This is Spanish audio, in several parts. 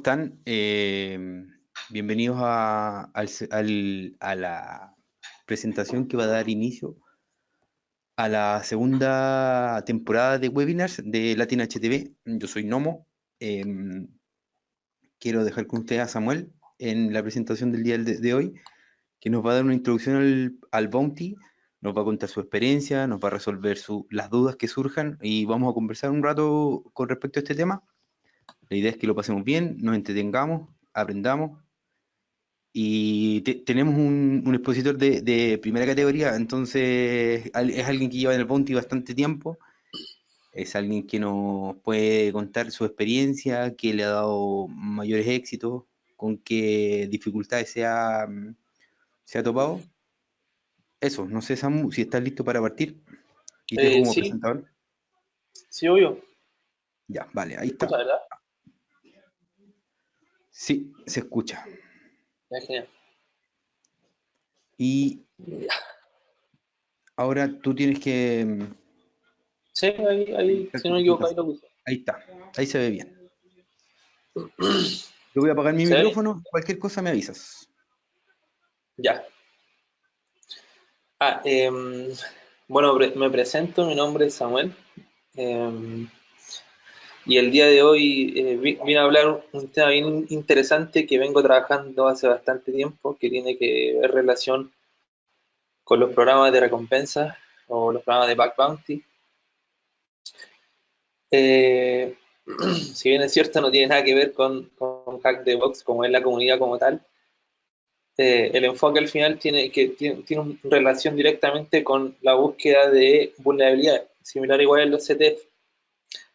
están? Bienvenidos a la presentación que va a dar inicio a la segunda temporada de webinars de Latin HTV. Yo soy Nomo. Quiero dejar con ustedes a Samuel en la presentación del día de hoy, que nos va a dar una introducción al Bounty, nos va a contar su experiencia, nos va a resolver las dudas que surjan y vamos a conversar un rato con respecto a este tema. La idea es que lo pasemos bien, nos entretengamos, aprendamos. Y tenemos un expositor de primera categoría, entonces es alguien que lleva en el Bounty bastante tiempo, es alguien que nos puede contar su experiencia, que le ha dado mayores éxitos, con qué dificultades se ha topado. Eso, no sé, Samu, si estás listo para partir y tú como Sí, presentador. sí, obvio. Ya, vale, ahí ¿Se escucha, está. verdad? Sí, se escucha. Ya, genial. Y ahora tú tienes que Sí, ahí, editar si tu no me equivoco, ahí presentación. lo puse. Ahí está, ahí se ve bien. Yo voy a apagar mi ¿Se ve bien? micrófono, cualquier cosa me avisas. Ya. Ah, bueno, me presento, mi nombre es Samuel. em, y el día de hoy vine a hablar un tema bien interesante que vengo trabajando hace bastante tiempo, que tiene que ver relación con los programas de recompensa o los programas de Back Bounty. Eh, si bien es cierto, no tiene nada que ver con Hack the Box, como es la comunidad como tal. El enfoque al final tiene una relación directamente con la búsqueda de vulnerabilidad, similar igual en los CTF.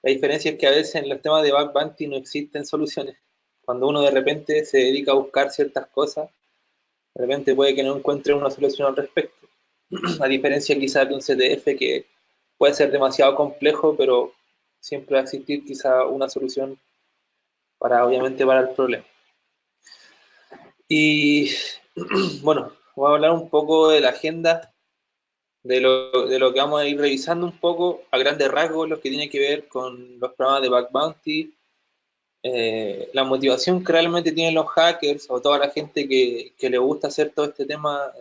La diferencia es que a veces en los temas de bug bounty no existen soluciones. Cuando uno de repente se dedica a buscar ciertas cosas, de repente puede que no encuentre una solución al respecto. A diferencia quizás de un CTF que puede ser demasiado complejo, pero siempre va a existir quizá una solución obviamente, para el problema. Y bueno, voy a hablar un poco de la agenda, de lo que vamos a ir revisando un poco a grandes rasgos, lo que tiene que ver con los programas de Bug Bounty, la motivación que realmente tienen los hackers o toda la gente que le gusta hacer todo este tema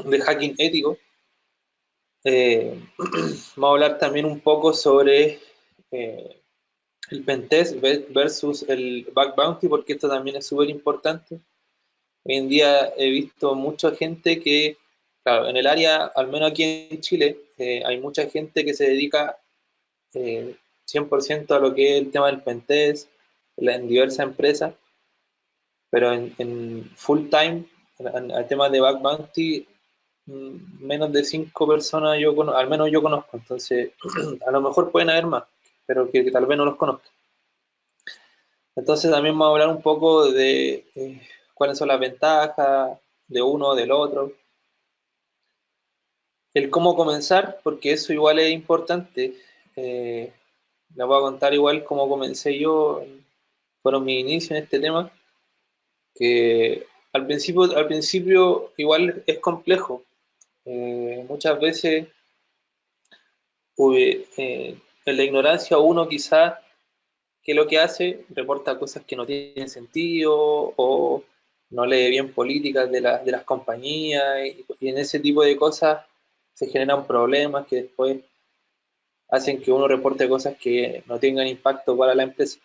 de hacking ético. Vamos a hablar también un poco sobre el pentest versus el Bug Bounty, porque esto también es súper importante. Hoy en día he visto mucha gente que, claro, en el área, al menos aquí en Chile, hay mucha gente que se dedica 100% a lo que es el tema del pentest en diversas empresas, pero en full time, al tema de Bug Bounty, menos de 5 personas al menos yo conozco, entonces a lo mejor pueden haber más, pero que tal vez no los conozca. Entonces también vamos a hablar un poco de cuáles son las ventajas de uno o del otro. El cómo comenzar, porque eso igual es importante. Les voy a contar igual cómo comencé yo, fueron mis inicios en este tema, que al principio igual es complejo. Muchas veces en la ignorancia uno quizás que lo que hace reporta cosas que no tienen sentido o no lee bien políticas de las compañías y en ese tipo de cosas se generan problemas que después hacen que uno reporte cosas que no tengan impacto para la empresa.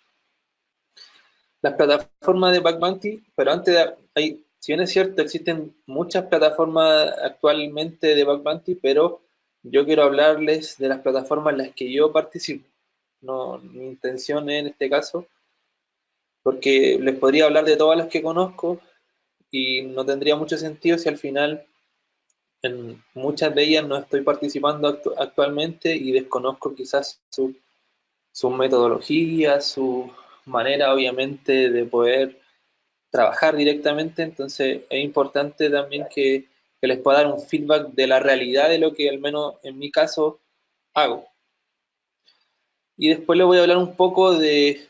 Las plataformas de Bug Bounty, pero si bien es cierto, existen muchas plataformas actualmente de Bug Bounty, pero yo quiero hablarles de las plataformas en las que yo participo. No, mi intención en este caso, porque les podría hablar de todas las que conozco y no tendría mucho sentido si al final en muchas de ellas no estoy participando actualmente y desconozco quizás su metodología, su manera obviamente de poder trabajar directamente, entonces es importante también que les pueda dar un feedback de la realidad de lo que al menos en mi caso hago. Y después les voy a hablar un poco de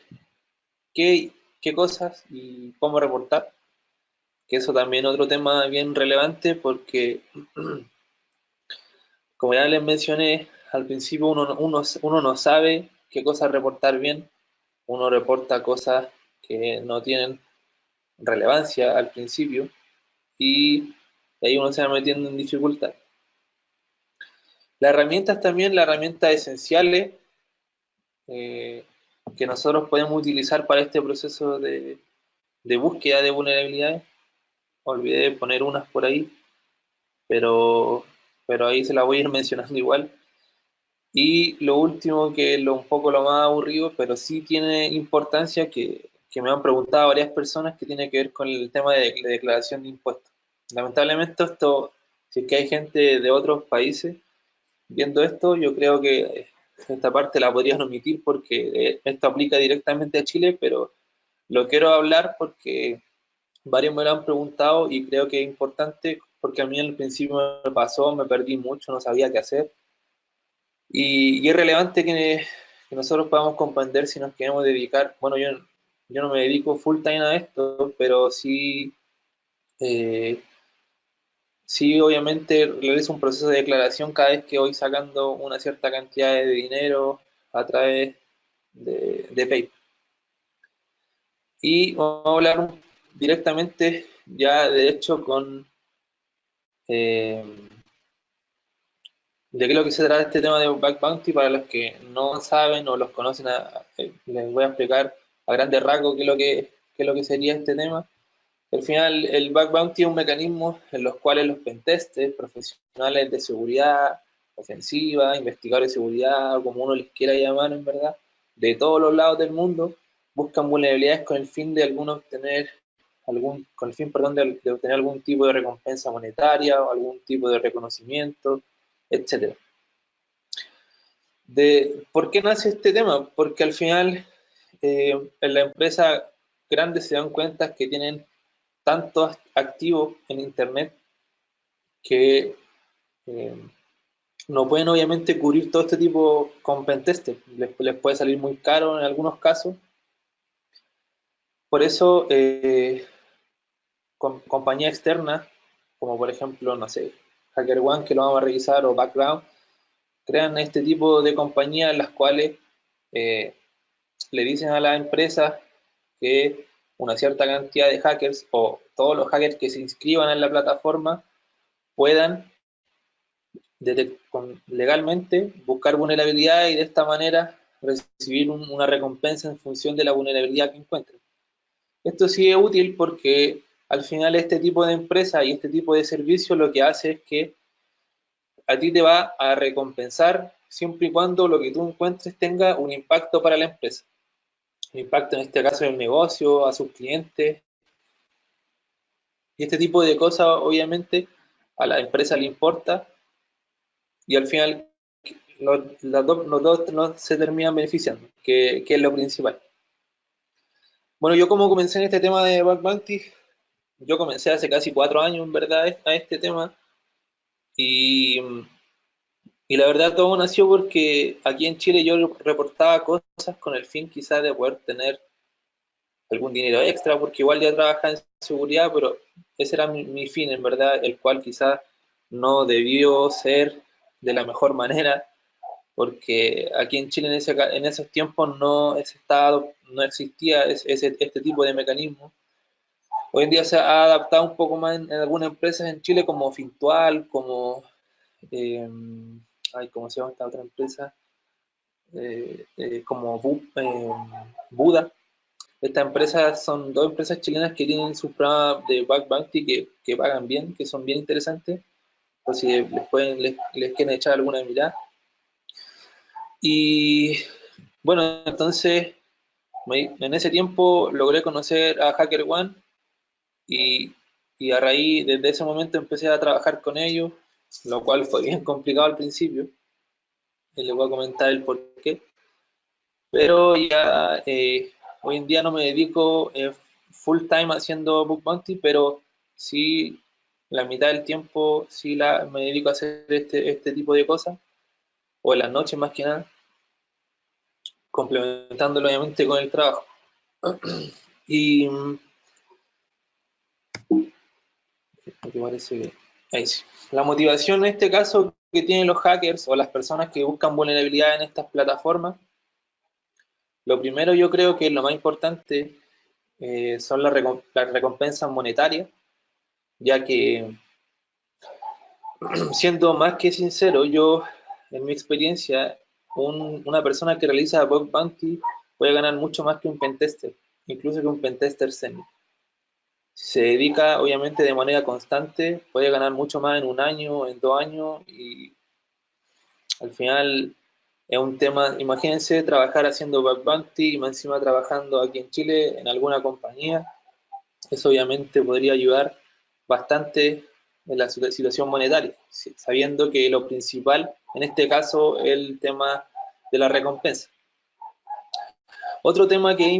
qué cosas y cómo reportar, que eso también es otro tema bien relevante porque, como ya les mencioné, al principio uno no sabe qué cosas reportar bien, uno reporta cosas que no tienen relevancia al principio, y ahí uno se va metiendo en dificultad. Las herramientas también, las herramientas esenciales que nosotros podemos utilizar para este proceso de búsqueda de vulnerabilidades. Olvidé de poner unas por ahí, pero ahí se las voy a ir mencionando igual. Y lo último, que es un poco lo más aburrido, pero sí tiene importancia, que me han preguntado varias personas, que tiene que ver con el tema de declaración de impuestos. Lamentablemente esto, si es que hay gente de otros países viendo esto, yo creo que esta parte la podrían omitir porque esto aplica directamente a Chile, pero lo quiero hablar porque varios me lo han preguntado y creo que es importante, porque a mí al principio me pasó, me perdí mucho, no sabía qué hacer. Y es relevante que nosotros podamos comprender si nos queremos dedicar. Bueno, yo no me dedico full time a esto, pero sí, eh, sí obviamente realizo un proceso de declaración cada vez que voy sacando una cierta cantidad de dinero a través de PayPal. Y vamos a hablar directamente ya de hecho con eh, de qué es lo que se trata este tema de Bug Bounty. Para los que no saben o los conocen, les voy a explicar a grandes rasgos qué es lo que sería este tema. Al final, el Bug Bounty es un mecanismo en los cuales los pentesters, profesionales de seguridad ofensiva, investigadores de seguridad, como uno les quiera llamar en verdad, de todos los lados del mundo, buscan vulnerabilidades con el fin de de obtener algún tipo de recompensa monetaria o algún tipo de reconocimiento, etcétera. ¿Por qué nace este tema? Porque al final en la empresa grandes se dan cuenta que tienen tantos activos en Internet que no pueden obviamente cubrir todo este tipo con pentester. Les puede salir muy caro en algunos casos. Por eso compañías externas, como por ejemplo, no sé, HackerOne, que lo vamos a revisar, o Background, crean este tipo de compañías en las cuales le dicen a las empresas que una cierta cantidad de hackers o todos los hackers que se inscriban en la plataforma puedan legalmente buscar vulnerabilidades y de esta manera recibir una recompensa en función de la vulnerabilidad que encuentren. Esto sí es útil porque al final este tipo de empresa y este tipo de servicio lo que hace es que a ti te va a recompensar siempre y cuando lo que tú encuentres tenga un impacto para la empresa. Un impacto en este caso en el negocio, a sus clientes. Y este tipo de cosas obviamente a la empresa le importa y al final los dos no se terminan beneficiando, que es lo principal. Bueno, yo como comencé en este tema de Bug Bounty, yo comencé hace casi 4 años en verdad a este tema y, y la verdad todo nació porque aquí en Chile yo reportaba cosas con el fin quizás de poder tener algún dinero extra, porque igual ya trabajaba en seguridad, pero ese era mi fin en verdad, el cual quizás no debió ser de la mejor manera, porque aquí en Chile en esos tiempos no existía este tipo de mecanismo. Hoy en día se ha adaptado un poco más en algunas empresas en Chile, como Fintual, como eh, ¿cómo se llama esta otra empresa? Como Buda. Estas empresas son dos empresas chilenas que tienen sus programas de Bug Bounty que pagan bien, que son bien interesantes, por si les quieren echar alguna mirada. Y bueno, entonces en ese tiempo logré conocer a HackerOne y, y a raíz desde ese momento empecé a trabajar con ellos, lo cual fue bien complicado al principio. Les voy a comentar el por qué. Pero ya hoy en día no me dedico full time haciendo Bug Bounty, pero sí la mitad del tiempo sí me dedico a hacer este tipo de cosas, o en las noches más que nada, complementándolo obviamente con el trabajo. Y me parece que ahí sí. La motivación en este caso que tienen los hackers o las personas que buscan vulnerabilidad en estas plataformas, lo primero yo creo que es lo más importante son las recompensas monetarias, ya que, siendo más que sincero, yo, en mi experiencia, una persona que realiza bug bounty puede ganar mucho más que un pentester, incluso que un pentester senior. Si se dedica, obviamente, de manera constante, puede ganar mucho más en un año, en 2 años, y al final es un tema. Imagínense trabajar haciendo bug bounty y más encima trabajando aquí en Chile en alguna compañía. Eso obviamente podría ayudar bastante en la situación monetaria, sabiendo que lo principal en este caso es el tema de la recompensa. Otro tema que es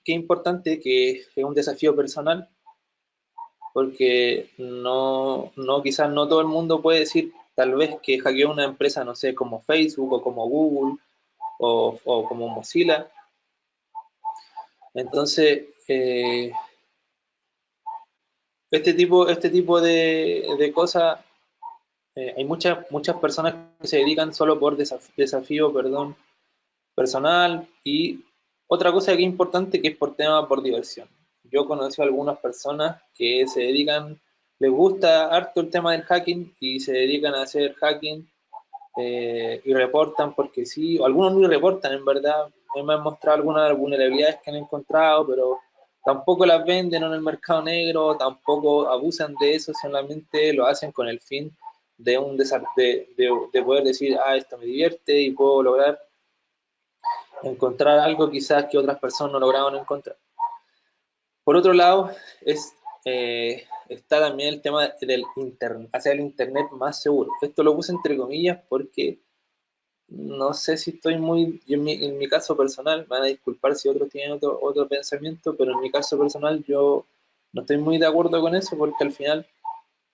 importante, que es un desafío personal, porque quizás no todo el mundo puede decir tal vez que hackeó una empresa, no sé, como Facebook o como Google o como Mozilla. Entonces, este tipo de cosas, hay muchas personas que se dedican solo por desafío, perdón, personal, y otra cosa que es importante, que es por diversión. Yo conocí a algunas personas que se dedican, les gusta harto el tema del hacking y se dedican a hacer hacking, y reportan porque sí, o algunos ni reportan en verdad. Me han mostrado algunas vulnerabilidades que han encontrado, pero tampoco las venden en el mercado negro, tampoco abusan de eso, solamente lo hacen con el fin de poder decir, esto me divierte y puedo lograr encontrar algo quizás que otras personas no lograban encontrar. Por otro lado, está también el tema del hacer el Internet más seguro. Esto lo puse entre comillas porque no sé si estoy yo en mi caso personal, me van a disculpar si otros tienen otro pensamiento, pero en mi caso personal yo no estoy muy de acuerdo con eso, porque al final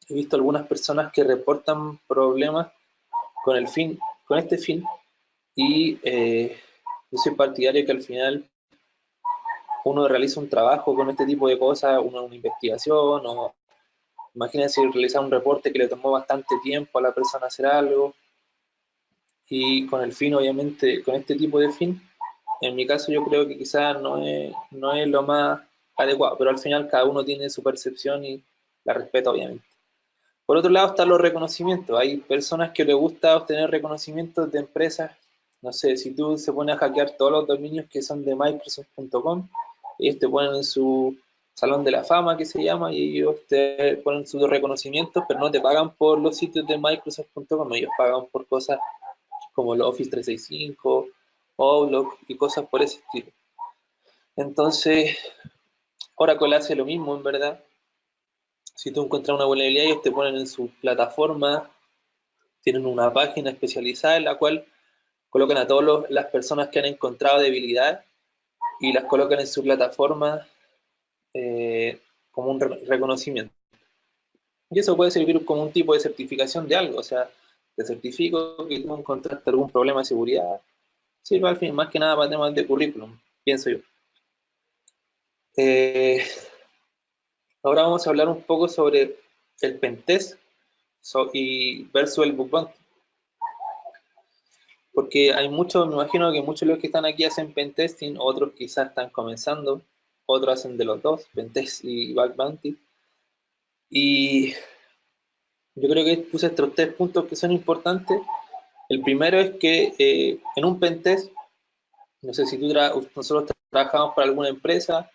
he visto algunas personas que reportan problemas con este fin, y yo soy partidario que al final uno realiza un trabajo con este tipo de cosas, una investigación, o imagínense realizar un reporte que le tomó bastante tiempo a la persona hacer algo, y con el fin, obviamente, con este tipo de fin, en mi caso yo creo que quizás no es lo más adecuado, pero al final cada uno tiene su percepción y la respeto, obviamente. Por otro lado están los reconocimientos. Hay personas que les gusta obtener reconocimientos de empresas. No sé, si tú se pones a hackear todos los dominios que son de Microsoft.com, ellos te ponen en su salón de la fama, que se llama, y ellos te ponen sus reconocimientos, pero no te pagan por los sitios de Microsoft.com, ellos pagan por cosas como el Office 365, Outlook y cosas por ese estilo. Entonces, Oracle hace lo mismo, en verdad. Si tú encuentras una vulnerabilidad, ellos te ponen en su plataforma, tienen una página especializada en la cual colocan a todas las personas que han encontrado debilidad y las colocan en su plataforma, como un reconocimiento. Y eso puede servir como un tipo de certificación de algo, o sea, te certifico que tú encontraste algún problema de seguridad. Sirve al fin, más que nada para temas de currículum, pienso yo. Ahora vamos a hablar un poco sobre el pentest y versus el bug bounty. Porque hay muchos, me imagino que muchos de los que están aquí hacen pentesting, otros quizás están comenzando, otros hacen de los dos, pentest y bug bounty. Y yo creo que puse estos 3 puntos que son importantes. El primero es que, en un pentest, no sé si nosotros trabajamos para alguna empresa,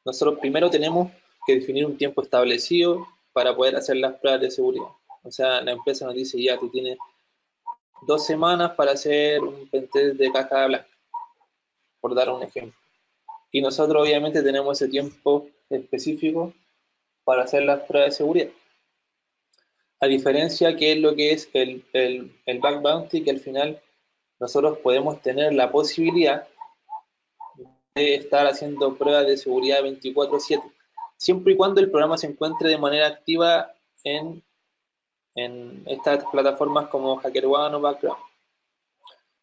nosotros primero tenemos que definir un tiempo establecido para poder hacer las pruebas de seguridad. O sea, la empresa nos dice, ya, tú tienes 2 semanas para hacer un pentest de caja blanca, por dar un ejemplo. Y nosotros obviamente tenemos ese tiempo específico para hacer las pruebas de seguridad. A diferencia que es lo que es el bug bounty, que al final nosotros podemos tener la posibilidad de estar haciendo pruebas de seguridad 24/7, siempre y cuando el programa se encuentre de manera activa en estas plataformas como HackerOne o Background.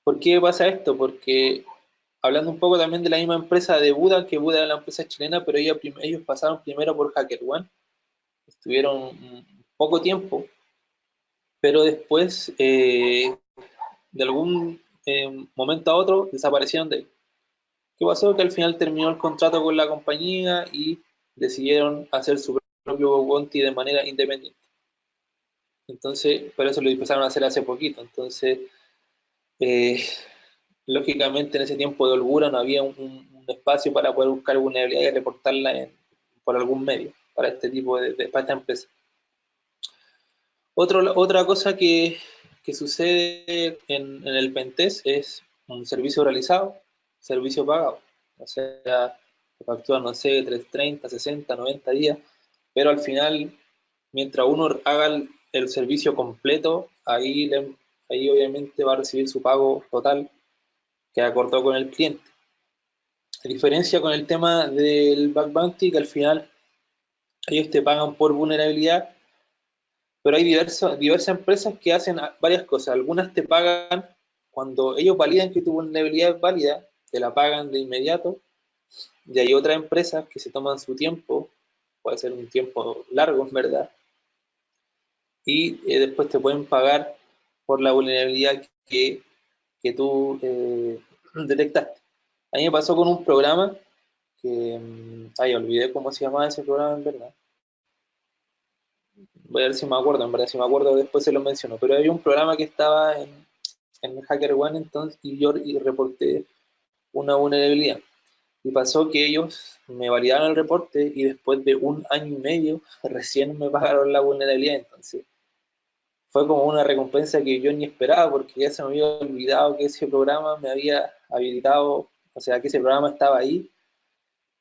¿Por qué pasa esto? Porque, hablando un poco también de la misma empresa de Buda, que Buda es la empresa chilena, pero ellos pasaron primero por HackerOne, estuvieron poco tiempo, pero después, de algún momento a otro, desaparecieron de él. ¿Qué pasó? Que al final terminó el contrato con la compañía y decidieron hacer su propio bounty de manera independiente. Entonces, por eso lo empezaron a hacer hace poquito. Entonces, eh, lógicamente en ese tiempo de holgura no había un espacio para poder buscar vulnerabilidad y reportarla por algún medio para este tipo para esta empresa. Otra cosa que sucede en el pentest es un servicio realizado, servicio pagado. O sea, factúan, no sé, 30, 60, 90 días, pero al final, mientras uno haga el servicio completo, ahí obviamente va a recibir su pago total que acordó con el cliente. A diferencia con el tema del bug bounty, que al final ellos te pagan por vulnerabilidad, pero hay diversas empresas que hacen varias cosas. Algunas te pagan cuando ellos validan que tu vulnerabilidad es válida, te la pagan de inmediato, y hay otras empresas que se toman su tiempo, puede ser un tiempo largo en verdad, y después te pueden pagar por la vulnerabilidad que tú detectaste. A mí me pasó con un programa que, ay, olvidé cómo se llamaba ese programa en verdad. Voy a ver si me acuerdo, en verdad, si me acuerdo después se lo menciono, pero había un programa que estaba en HackerOne entonces y yo reporté una vulnerabilidad. Y pasó que ellos me validaron el reporte y después de 1 año y medio recién me pagaron la vulnerabilidad. Entonces fue como una recompensa que yo ni esperaba porque ya se me había olvidado que ese programa me había habilitado, o sea, que ese programa estaba ahí.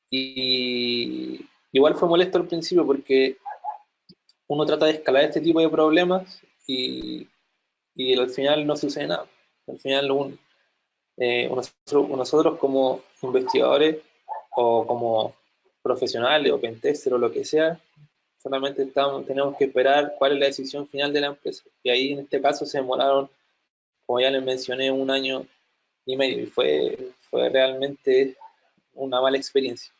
Y igual fue molesto al principio porque uno trata de escalar este tipo de problemas y al final no sucede nada. Al final nosotros como investigadores o como profesionales o pentester o lo que sea, solamente tenemos que esperar cuál es la decisión final de la empresa. Y ahí en este caso se demoraron, como ya les mencioné, 1 año y medio y fue realmente una mala experiencia.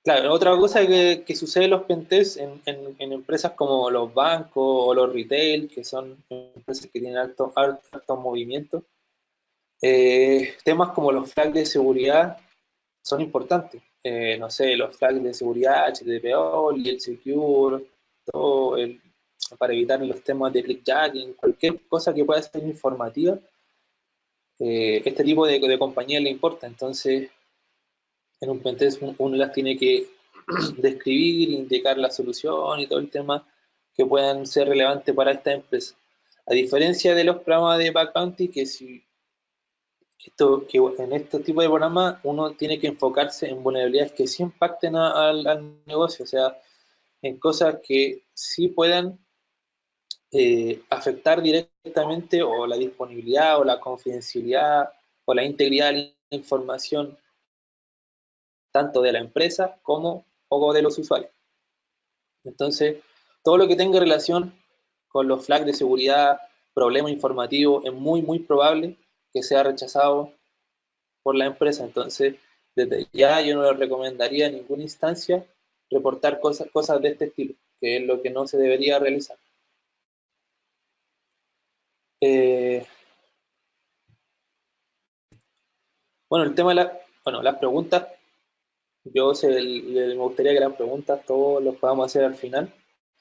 Claro, otra cosa que sucede en los pentests en empresas como los bancos o los retail, que son empresas que tienen alto movimiento, temas como los flags de seguridad son importantes. No sé, los flags de seguridad, HTTPO, el Secure, todo para evitar los temas de clickjacking, cualquier cosa que pueda ser informativa, este tipo de compañías le importa. Entonces, en un pentest uno las tiene que describir, indicar la solución y todo el tema que puedan ser relevantes para esta empresa. A diferencia de los programas de bug bounty, que en este tipo de programas uno tiene que enfocarse en vulnerabilidades que sí impacten al negocio, o sea, en cosas que sí puedan afectar directamente o la disponibilidad o la confidencialidad o la integridad de la información tanto de la empresa como o de los usuarios. Entonces, todo lo que tenga relación con los flags de seguridad, problema informativo, es muy probable que sea rechazado por la empresa. Entonces, desde ya yo no le recomendaría en ninguna instancia reportar cosas de este estilo, que es lo que no se debería realizar. Eh, bueno, el tema de las preguntas, me gustaría que las preguntas todos los podamos hacer al final,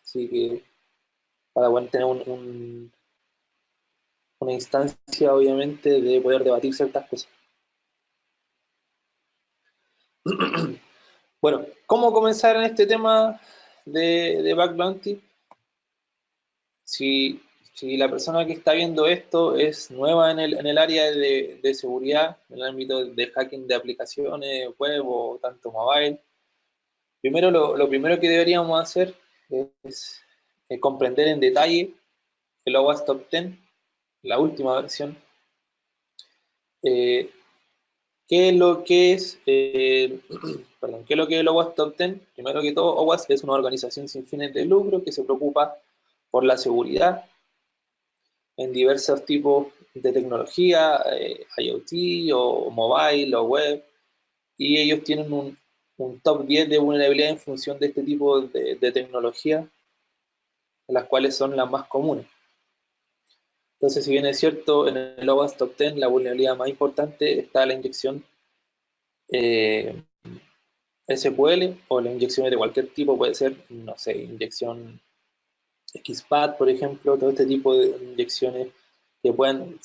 así que para poder tener una instancia, obviamente, de poder debatir ciertas cosas. Bueno, ¿cómo comenzar en este tema de Bug Bounty? Si la persona que está viendo esto es nueva en el área de seguridad, en el ámbito de hacking de aplicaciones web o tanto mobile, primero lo primero que deberíamos hacer es comprender en detalle el OWASP Top 10, la última versión, eh, ¿qué es lo que es, perdón, qué es lo que es el OWASP Top 10? Primero que todo, OWASP es una organización sin fines de lucro que se preocupa por la seguridad en diversos tipos de tecnología, IoT o mobile o web, y ellos tienen un top 10 de vulnerabilidad en función de este tipo de tecnología, las cuales son las más comunes. Entonces, si bien es cierto, en el OWASP Top 10 la vulnerabilidad más importante está la inyección SQL o las inyecciones de cualquier tipo, puede ser, no sé, inyección XPath, por ejemplo, todo este tipo de inyecciones que puedan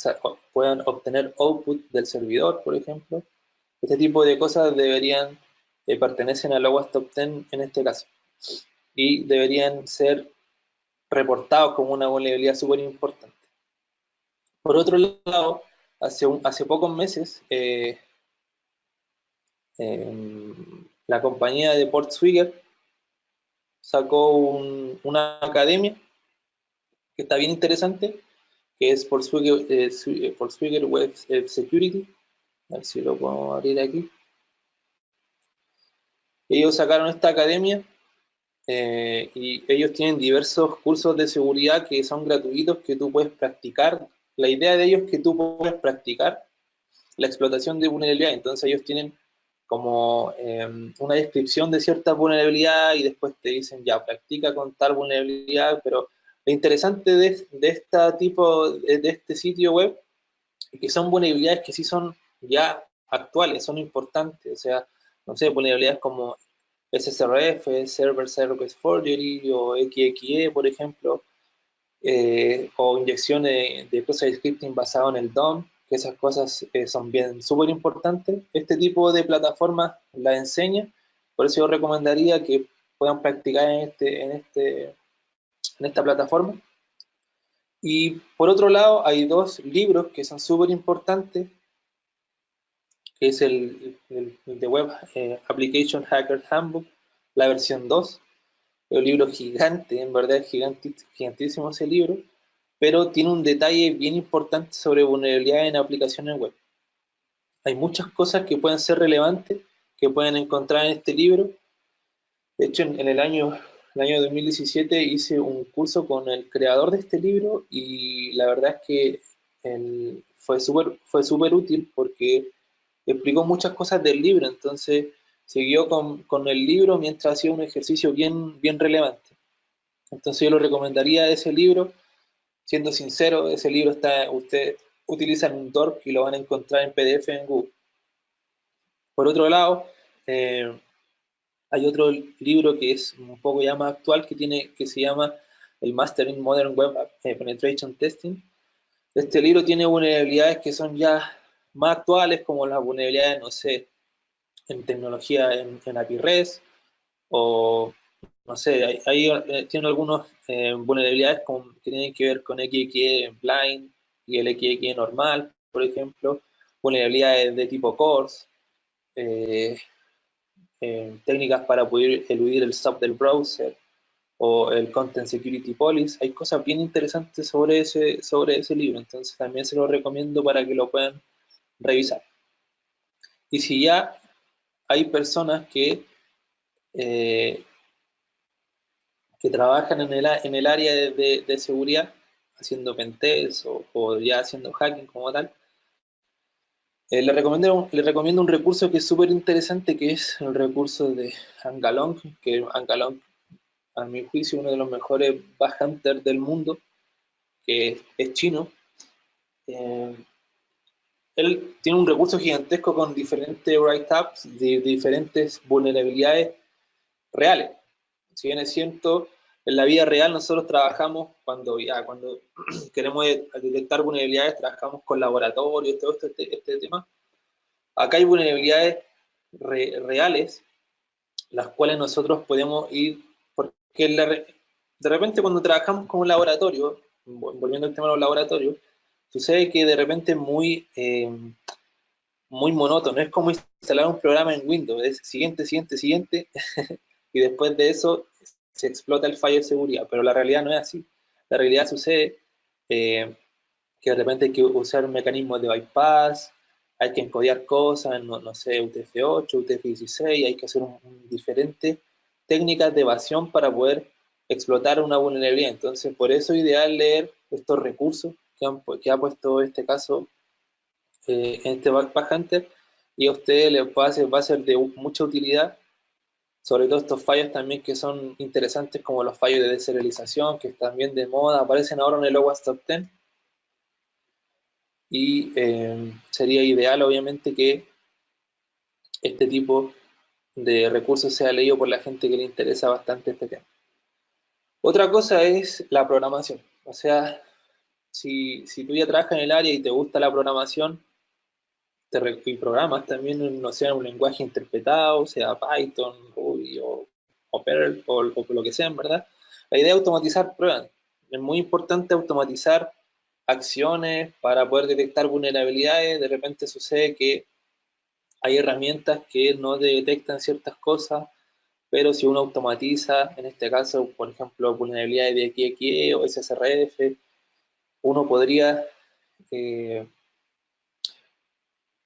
obtener output del servidor, por ejemplo. Este tipo de cosas deberían pertenecen al OWASP Top 10 en este caso y deberían ser reportados como una vulnerabilidad súper importante. Por otro lado, hace pocos meses, la compañía de Portswigger sacó una academia que está bien interesante, que es Portswigger Web Security. A ver si lo puedo abrir aquí. Ellos sacaron esta academia y ellos tienen diversos cursos de seguridad que son gratuitos que tú puedes practicar. La idea de ellos es que tú puedas practicar la explotación de vulnerabilidad. Entonces ellos tienen como una descripción de cierta vulnerabilidad y después te dicen, ya, practica con tal vulnerabilidad, pero lo interesante de este sitio web es que son vulnerabilidades que sí son ya actuales, son importantes, o sea, no sé, vulnerabilidades como SSRF, Server Side Request Forgery o XXE, por ejemplo, o inyecciones de process scripting basado en el DOM, que esas cosas son bien súper importantes. Este tipo de plataformas la enseña, por eso yo recomendaría que puedan practicar en esta plataforma. Y por otro lado, hay dos libros que son súper importantes, que es el de Web Application Hacker Handbook, la versión 2. Es un libro gigante, en verdad es gigantísimo ese libro, pero tiene un detalle bien importante sobre vulnerabilidad en aplicaciones web. Hay muchas cosas que pueden ser relevantes, que pueden encontrar en este libro. De hecho, en el año 2017 hice un curso con el creador de este libro y la verdad es que fue súper útil porque explicó muchas cosas del libro, entonces siguió con el libro mientras hacía un ejercicio bien relevante. Entonces yo lo recomendaría ese libro. Siendo sincero, ese libro ustedes utilizan un DORC y lo van a encontrar en PDF en Google. Por otro lado, eh, hay otro libro que es un poco ya más actual que se llama el Master in Modern Web Penetration Testing. Este libro tiene vulnerabilidades que son ya más actuales, como las vulnerabilidades, no sé, en tecnología en API REST, o no sé, tiene algunas vulnerabilidades que tienen que ver con XXE blind y el XXE normal, por ejemplo, vulnerabilidades de tipo CORS, eh, técnicas para poder eludir el SOP del browser o el Content Security Policy. Hay cosas bien interesantes sobre ese libro, entonces también se lo recomiendo para que lo puedan revisar. Y si ya hay personas eh, que trabajan en el área de seguridad, haciendo pentest o ya haciendo hacking como tal, le recomiendo un recurso que es súper interesante, que es el recurso de Angalong, que Angalong, a mi juicio, uno de los mejores bug hunters del mundo, que es chino. Eh, Él tiene un recurso gigantesco con diferentes write-ups de diferentes vulnerabilidades reales. Si bien es cierto, en la vida real nosotros trabajamos cuando queremos detectar vulnerabilidades, trabajamos con laboratorios, todo este tema. Acá hay vulnerabilidades reales, las cuales nosotros podemos ir, porque de repente cuando trabajamos con un laboratorio, volviendo al tema de los laboratorios, sucede que de repente es muy monótono, es como instalar un programa en Windows, es siguiente, y después de eso se explota el fallo de seguridad, pero la realidad no es así. La realidad sucede eh, que de repente hay que usar mecanismos de bypass, hay que encodiar cosas, no sé, UTF-8, UTF-16, hay que hacer diferentes técnicas de evasión para poder explotar una vulnerabilidad. Entonces, por eso es ideal leer estos recursos que ha puesto este caso en este Backpack Hunter y a ustedes les va a ser de mucha utilidad, sobre todo estos fallos también que son interesantes como los fallos de deserialización que están bien de moda, aparecen ahora en el OWASP Top 10 y sería ideal obviamente que este tipo de recursos sea leído por la gente que le interesa bastante este tema. Otra cosa es la programación, o sea, si tú ya trabajas en el área y te gusta la programación, y programas también, no sea un lenguaje interpretado, sea Python, Ruby o Perl o lo que sea, en verdad. La idea es automatizar pruebas. Es muy importante automatizar acciones para poder detectar vulnerabilidades. De repente sucede que hay herramientas que no detectan ciertas cosas, pero si uno automatiza, en este caso, por ejemplo, vulnerabilidades de XXE o SSRF, uno podría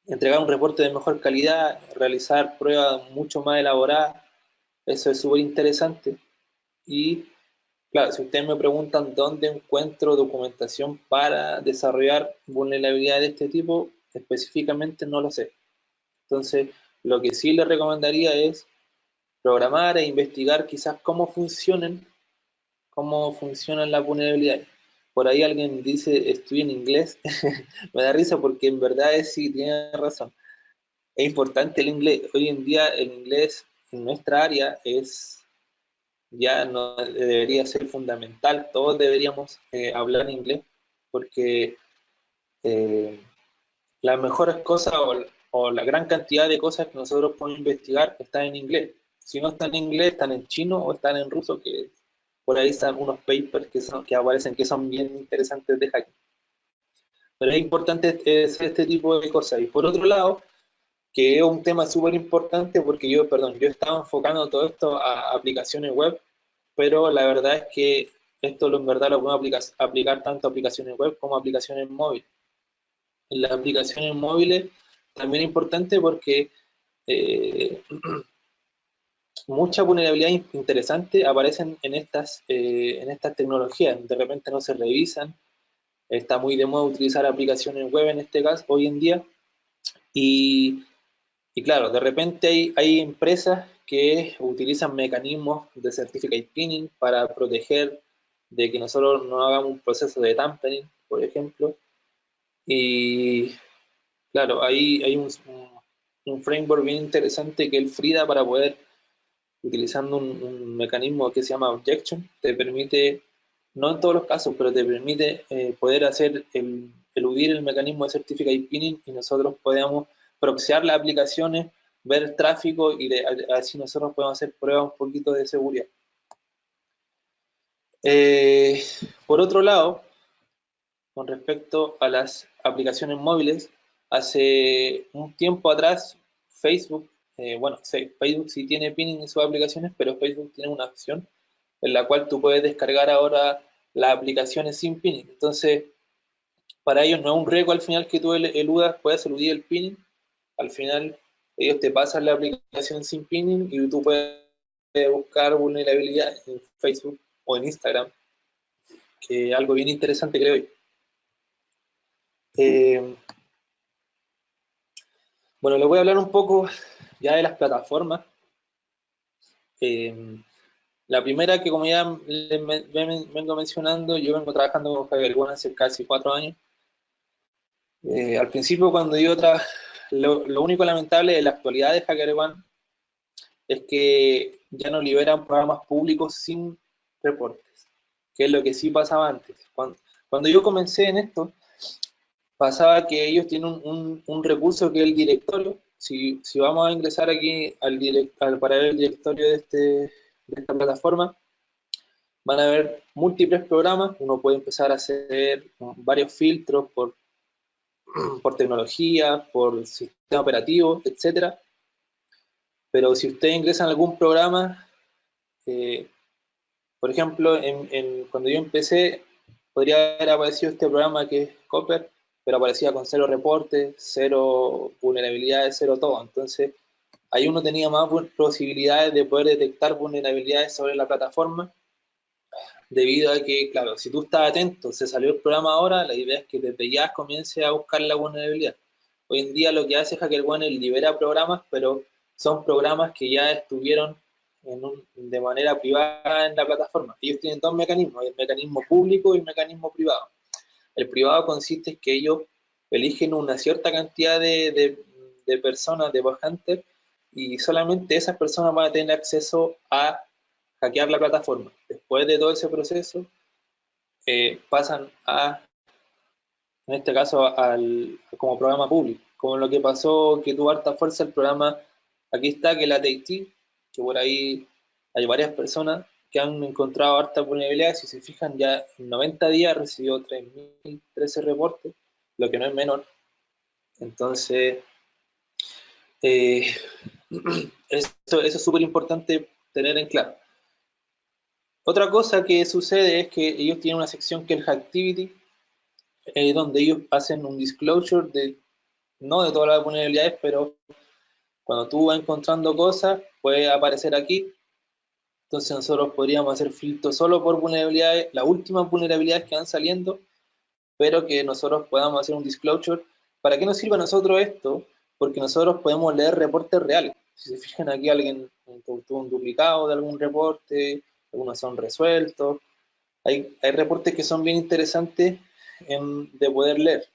entregar un reporte de mejor calidad, realizar pruebas mucho más elaboradas. Eso es súper interesante. Y claro, si ustedes me preguntan dónde encuentro documentación para desarrollar vulnerabilidades de este tipo, específicamente no lo sé. Entonces, lo que sí les recomendaría es programar e investigar quizás cómo funcionan las vulnerabilidades. Por ahí alguien dice, estoy en inglés. Me da risa porque en verdad sí, tiene razón. Es importante el inglés. Hoy en día el inglés en nuestra área ya no debería ser fundamental. Todos deberíamos hablar inglés porque eh, las mejores cosas o la gran cantidad de cosas que nosotros podemos investigar están en inglés. Si no están en inglés, están en chino o están en ruso, que por ahí están unos papers que aparecen que son bien interesantes de hacking. Pero es importante hacer este tipo de cosas. Y por otro lado, que es un tema súper importante porque yo estaba enfocando todo esto a aplicaciones web, pero la verdad es que esto en verdad lo podemos aplicar tanto a aplicaciones web como a aplicaciones móviles. En las aplicaciones móviles también es importante porque eh, muchas vulnerabilidades interesantes aparecen en estas tecnologías. De repente no se revisan, está muy de moda utilizar aplicaciones web en este caso hoy en día, y Y claro, de repente hay empresas que utilizan mecanismos de certificate pinning para proteger de que nosotros no hagamos un proceso de tampering, por ejemplo. Y claro, ahí hay un framework bien interesante que es el FRIDA para poder, utilizando un mecanismo que se llama objection, te permite, no en todos los casos, pero te permite poder hacer eludir el mecanismo de certificate pinning y nosotros podemos proxear las aplicaciones, ver el tráfico y así nosotros podemos hacer pruebas un poquito de seguridad. Eh, por otro lado, con respecto a las aplicaciones móviles, hace un tiempo atrás Facebook, bueno, sí, Facebook sí tiene pinning en sus aplicaciones, pero Facebook tiene una opción en la cual tú puedes descargar ahora las aplicaciones sin pinning. Entonces, para ellos no es un riesgo al final que tú eludas, puedas eludir el pinning. Al final, ellos te pasan la aplicación sin pinning y tú puedes buscar vulnerabilidad en Facebook o en Instagram, que es algo bien interesante, creo yo. Eh, bueno, les voy a hablar un poco ya de las plataformas. Eh, la primera que, como ya vengo mencionando, yo vengo trabajando con HackerOne hace casi 4 años. Al principio, cuando lo único lamentable de la actualidad de HackerOne es que ya no liberan programas públicos sin reportes, que es lo que sí pasaba antes. Cuando yo comencé en esto, pasaba que ellos tienen un recurso que es el directorio. Si vamos a ingresar aquí para ver el directorio de esta plataforma, van a ver múltiples programas. Uno puede empezar a hacer varios filtros por tecnología, por sistema operativo, etcétera. Pero si ustedes ingresan a algún programa, eh, por ejemplo, cuando yo empecé, podría haber aparecido este programa que es Copper, pero aparecía con 0 reportes, 0 vulnerabilidades, 0 todo. Entonces, ahí uno tenía más posibilidades de poder detectar vulnerabilidades sobre la plataforma, debido a que, claro, si tú estás atento, se salió el programa ahora, la idea es que desde ya comience a buscar la vulnerabilidad. Hoy en día lo que hace HackerOne es libera programas, pero son programas que ya estuvieron de manera privada en la plataforma. Ellos tienen dos mecanismos, el mecanismo público y el mecanismo privado. El privado consiste en que ellos eligen una cierta cantidad de personas, de bot hunter, y solamente esas personas van a tener acceso a hackear la plataforma. Después de todo ese proceso, pasan a, en este caso, como programa público. Como lo que pasó, que tuvo harta fuerza el programa, aquí está, que es la TXT, que por ahí hay varias personas que han encontrado hartas vulnerabilidades. Si se fijan, ya en 90 días recibió 3.013 reportes, lo que no es menor. Entonces, eso es súper importante tener en claro. Otra cosa que sucede es que ellos tienen una sección que es el Hacktivity, donde ellos hacen un disclosure no de todas las vulnerabilidades, pero cuando tú vas encontrando cosas, puede aparecer aquí. Entonces nosotros podríamos hacer filtros solo por vulnerabilidades, las últimas vulnerabilidades que van saliendo, pero que nosotros podamos hacer un disclosure. ¿Para qué nos sirve a nosotros esto? Porque nosotros podemos leer reportes reales. Si se fijan aquí, alguien tuvo un duplicado de algún reporte, algunos son resueltos. Hay reportes que son bien interesantes de poder leer.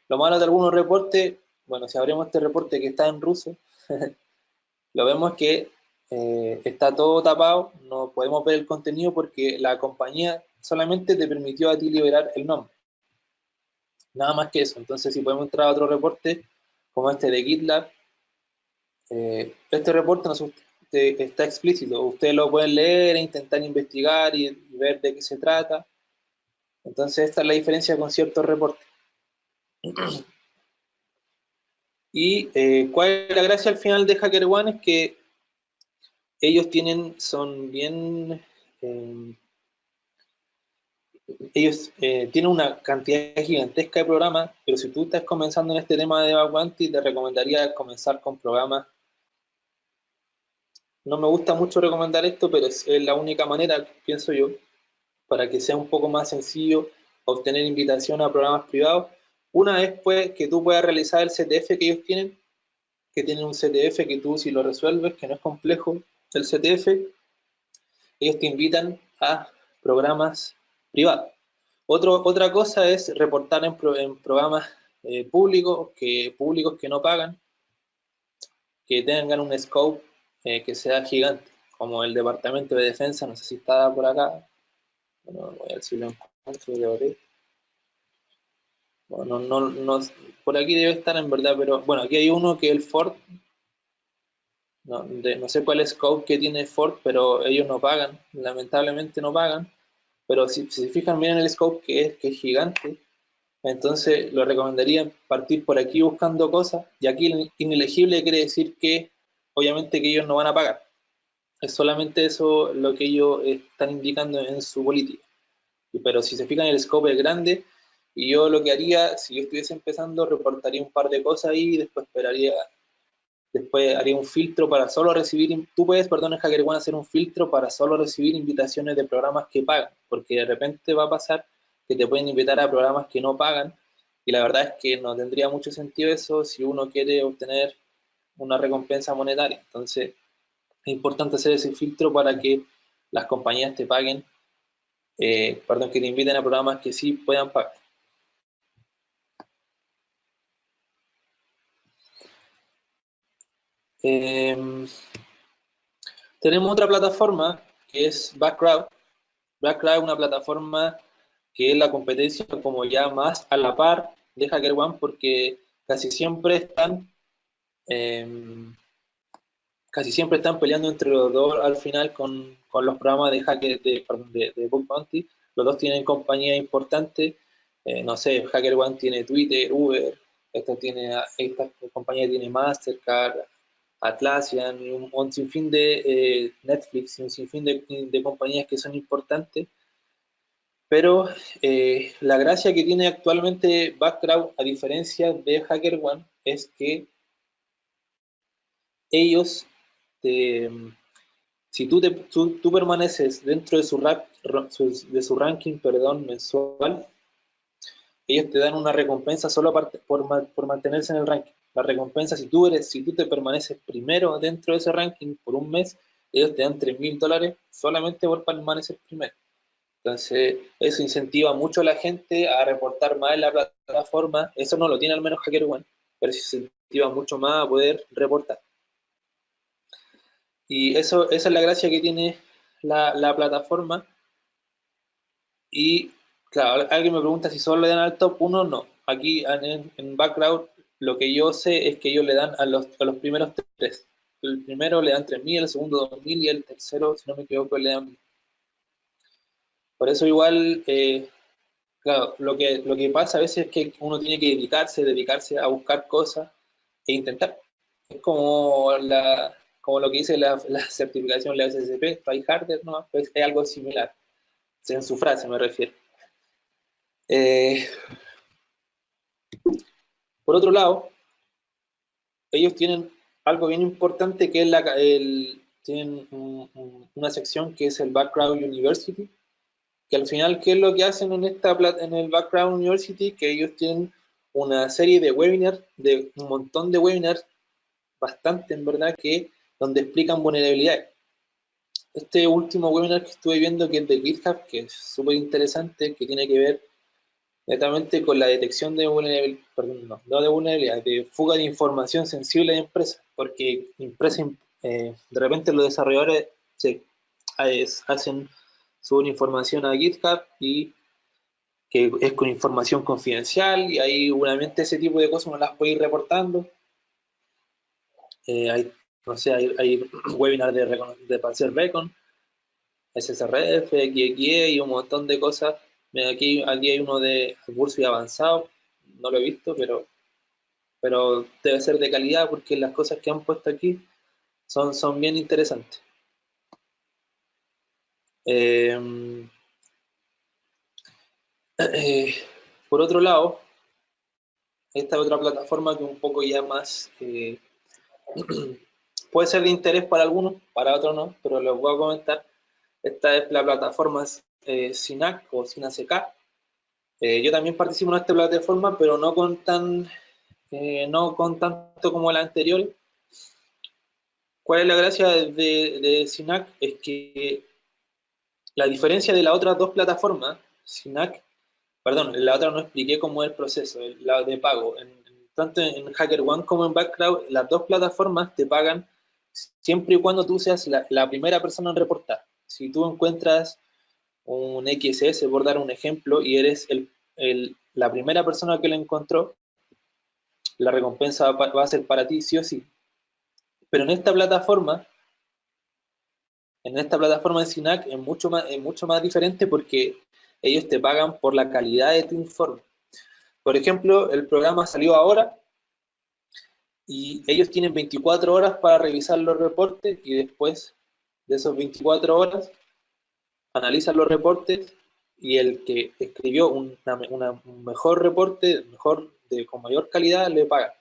Lo malo de algunos reportes, bueno, si abrimos este reporte que está en ruso, lo vemos que está todo tapado, no podemos ver el contenido porque la compañía solamente te permitió a ti liberar el nombre. Nada más que eso. Entonces, si podemos entrar a otro reporte, como este de GitLab, este reporte está explícito. Ustedes lo pueden leer e intentar investigar y ver de qué se trata. Entonces, esta es la diferencia con ciertos reportes. Y cuál es la gracia al final de HackerOne es que ellos son bien, ellos tienen una cantidad gigantesca de programas, pero si tú estás comenzando en este tema de bug bounty, te recomendaría comenzar con programas. No me gusta mucho recomendar esto, pero es la única manera, pienso yo, para que sea un poco más sencillo obtener invitación a programas privados. Una vez pues que tú puedas realizar el CTF que ellos tienen, que tienen un CTF que tú si lo resuelves, que no es complejo, el CTF, ellos te invitan a programas privados. Otra cosa es reportar en programas públicos que no pagan, que tengan un scope que sea gigante, como el Departamento de Defensa, no sé si está por acá. Bueno, voy a ver si lo encuentro. Bueno, no, por aquí debe estar en verdad, pero bueno, aquí hay uno que es el Ford. No sé cuál es el scope que tiene Ford, pero ellos no pagan, lamentablemente no pagan. Pero si se fijan bien en el scope que es gigante, entonces lo recomendaría partir por aquí buscando cosas. Y aquí inelegible quiere decir que obviamente que ellos no van a pagar. Es solamente eso lo que ellos están indicando en su política. Pero si se fijan el scope es grande, y yo lo que haría, si yo estuviese empezando, reportaría un par de cosas ahí y después haría un filtro para solo recibir, tú puedes, perdón, en HackerOne hacer un filtro para solo recibir invitaciones de programas que pagan, porque de repente va a pasar que te pueden invitar a programas que no pagan, y la verdad es que no tendría mucho sentido eso si uno quiere obtener una recompensa monetaria. Entonces, es importante hacer ese filtro para que las compañías te paguen, perdón, que te inviten a programas que sí puedan pagar. Tenemos otra plataforma que es Backcrowd. Backcrowd es una plataforma que es la competencia como ya más a la par de HackerOne porque casi siempre están eh, peleando entre los dos al final con los programas de hacker de Bug Bounty. Los dos tienen compañías importantes. No sé, HackerOne tiene Twitter, Uber, esta compañía tiene Mastercard, Atlassian, y un sinfín de Netflix, y un sinfín de compañías que son importantes. Pero la gracia que tiene actualmente Backcrowd, a diferencia de HackerOne, es que ellos, si tú permaneces dentro de su ranking, perdón, mensual, ellos te dan una recompensa solo por mantenerse en el ranking. La recompensa, si tú te permaneces primero dentro de ese ranking por un mes, ellos te dan $3.000 solamente por permanecer primero. Entonces, eso incentiva mucho a la gente a reportar más en la plataforma. Eso no lo tiene al menos HackerOne, pero eso incentiva mucho más a poder reportar. Y esa es la gracia que tiene la plataforma. Y claro, alguien me pregunta si solo le dan al top 1, no. Aquí en Background lo que yo sé es que ellos le dan a los primeros 3. El primero le dan 3.000, el segundo 2.000 y el tercero, si no me equivoco, le dan 1.000. Por eso igual, claro, lo que pasa a veces es que uno tiene que dedicarse a buscar cosas e intentar. Es como lo que dice la certificación, la SSP, Try Harder, ¿no? Pues es algo similar. En su frase me refiero. Eh, por otro lado, ellos tienen algo bien importante que es tienen una sección que es el Background University, que al final, ¿qué es lo que hacen en el Background University? Que ellos tienen una serie de webinars, de un montón de webinars, bastante en verdad, donde explican vulnerabilidades. Este último webinar que estuve viendo, que es de GitHub, que es súper interesante, que tiene que ver netamente con la detección de vulnerabilidad, perdón, no de vulnerabilidad, de fuga de información sensible de empresas, porque de repente los desarrolladores suben información a GitHub y que es con información confidencial, y ahí obviamente ese tipo de cosas no las puede ir reportando. No sé, hay webinars para hacer Recon, SSRF, XXE y un montón de cosas. Aquí hay uno de curso avanzado, no lo he visto, pero debe ser de calidad porque las cosas que han puesto aquí son bien interesantes. Eh, por otro lado, esta otra plataforma que un poco ya más puede ser de interés para algunos, para otros no, pero les voy a comentar. Esta es la plataforma SINAC o SINACK. Yo también participo en esta plataforma, pero no con tanto como la anterior. ¿Cuál es la gracia de SINAC? Es que la diferencia de las otras dos plataformas, SINAC, perdón, la otra no expliqué cómo es el proceso, la de pago. Tanto en HackerOne como en Background, las dos plataformas te pagan siempre y cuando tú seas la primera persona en reportar. Si tú encuentras un XS, por dar un ejemplo, y eres la primera persona que lo encontró, la recompensa va a ser para ti sí o sí. Pero en esta plataforma de SINAC es mucho más diferente porque ellos te pagan por la calidad de tu informe. Por ejemplo, el programa salió ahora y ellos tienen 24 horas para revisar los reportes y después de esas 24 horas analizan los reportes y el que escribió un mejor reporte, con mayor calidad, le paga.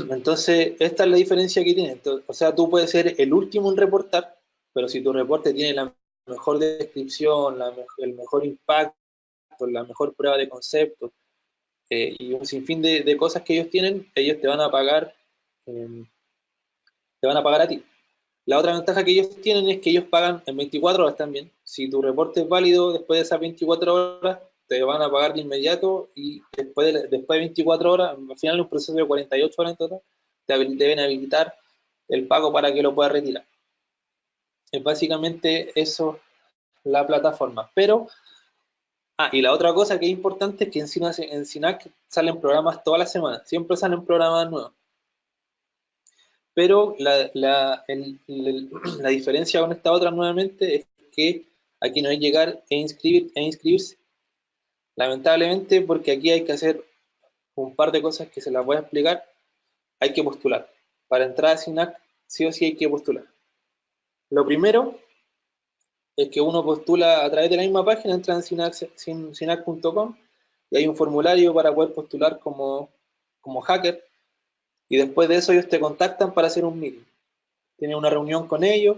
Entonces, esta es la diferencia que tiene. Entonces, o sea, tú puedes ser el último en reportar, pero si tu reporte tiene la mejor descripción, el mejor impacto, la mejor prueba de concepto, y un sinfín de cosas que ellos tienen, ellos eh, te van a pagar a ti. La otra ventaja que ellos tienen es que ellos pagan en 24 horas también. Si tu reporte es válido después de esas 24 horas, te van a pagar de inmediato y después de 24 horas, al final es un proceso de 48 horas en total, deben habilitar el pago para que lo puedas retirar. Es básicamente eso la plataforma. Pero, y la otra cosa que es importante es que en SINAC salen programas todas las semanas, siempre salen programas nuevos. Pero la diferencia con esta otra nuevamente es que aquí no es llegar e inscribirse. Lamentablemente, porque aquí hay que hacer un par de cosas que se las voy a explicar, hay que postular. Para entrar a SINAC, sí o sí hay que postular. Lo primero es que uno postula a través de la misma página, entra en sinac.com y hay un formulario para poder postular como hacker, y después de eso ellos te contactan para hacer un meeting. Tienes una reunión con ellos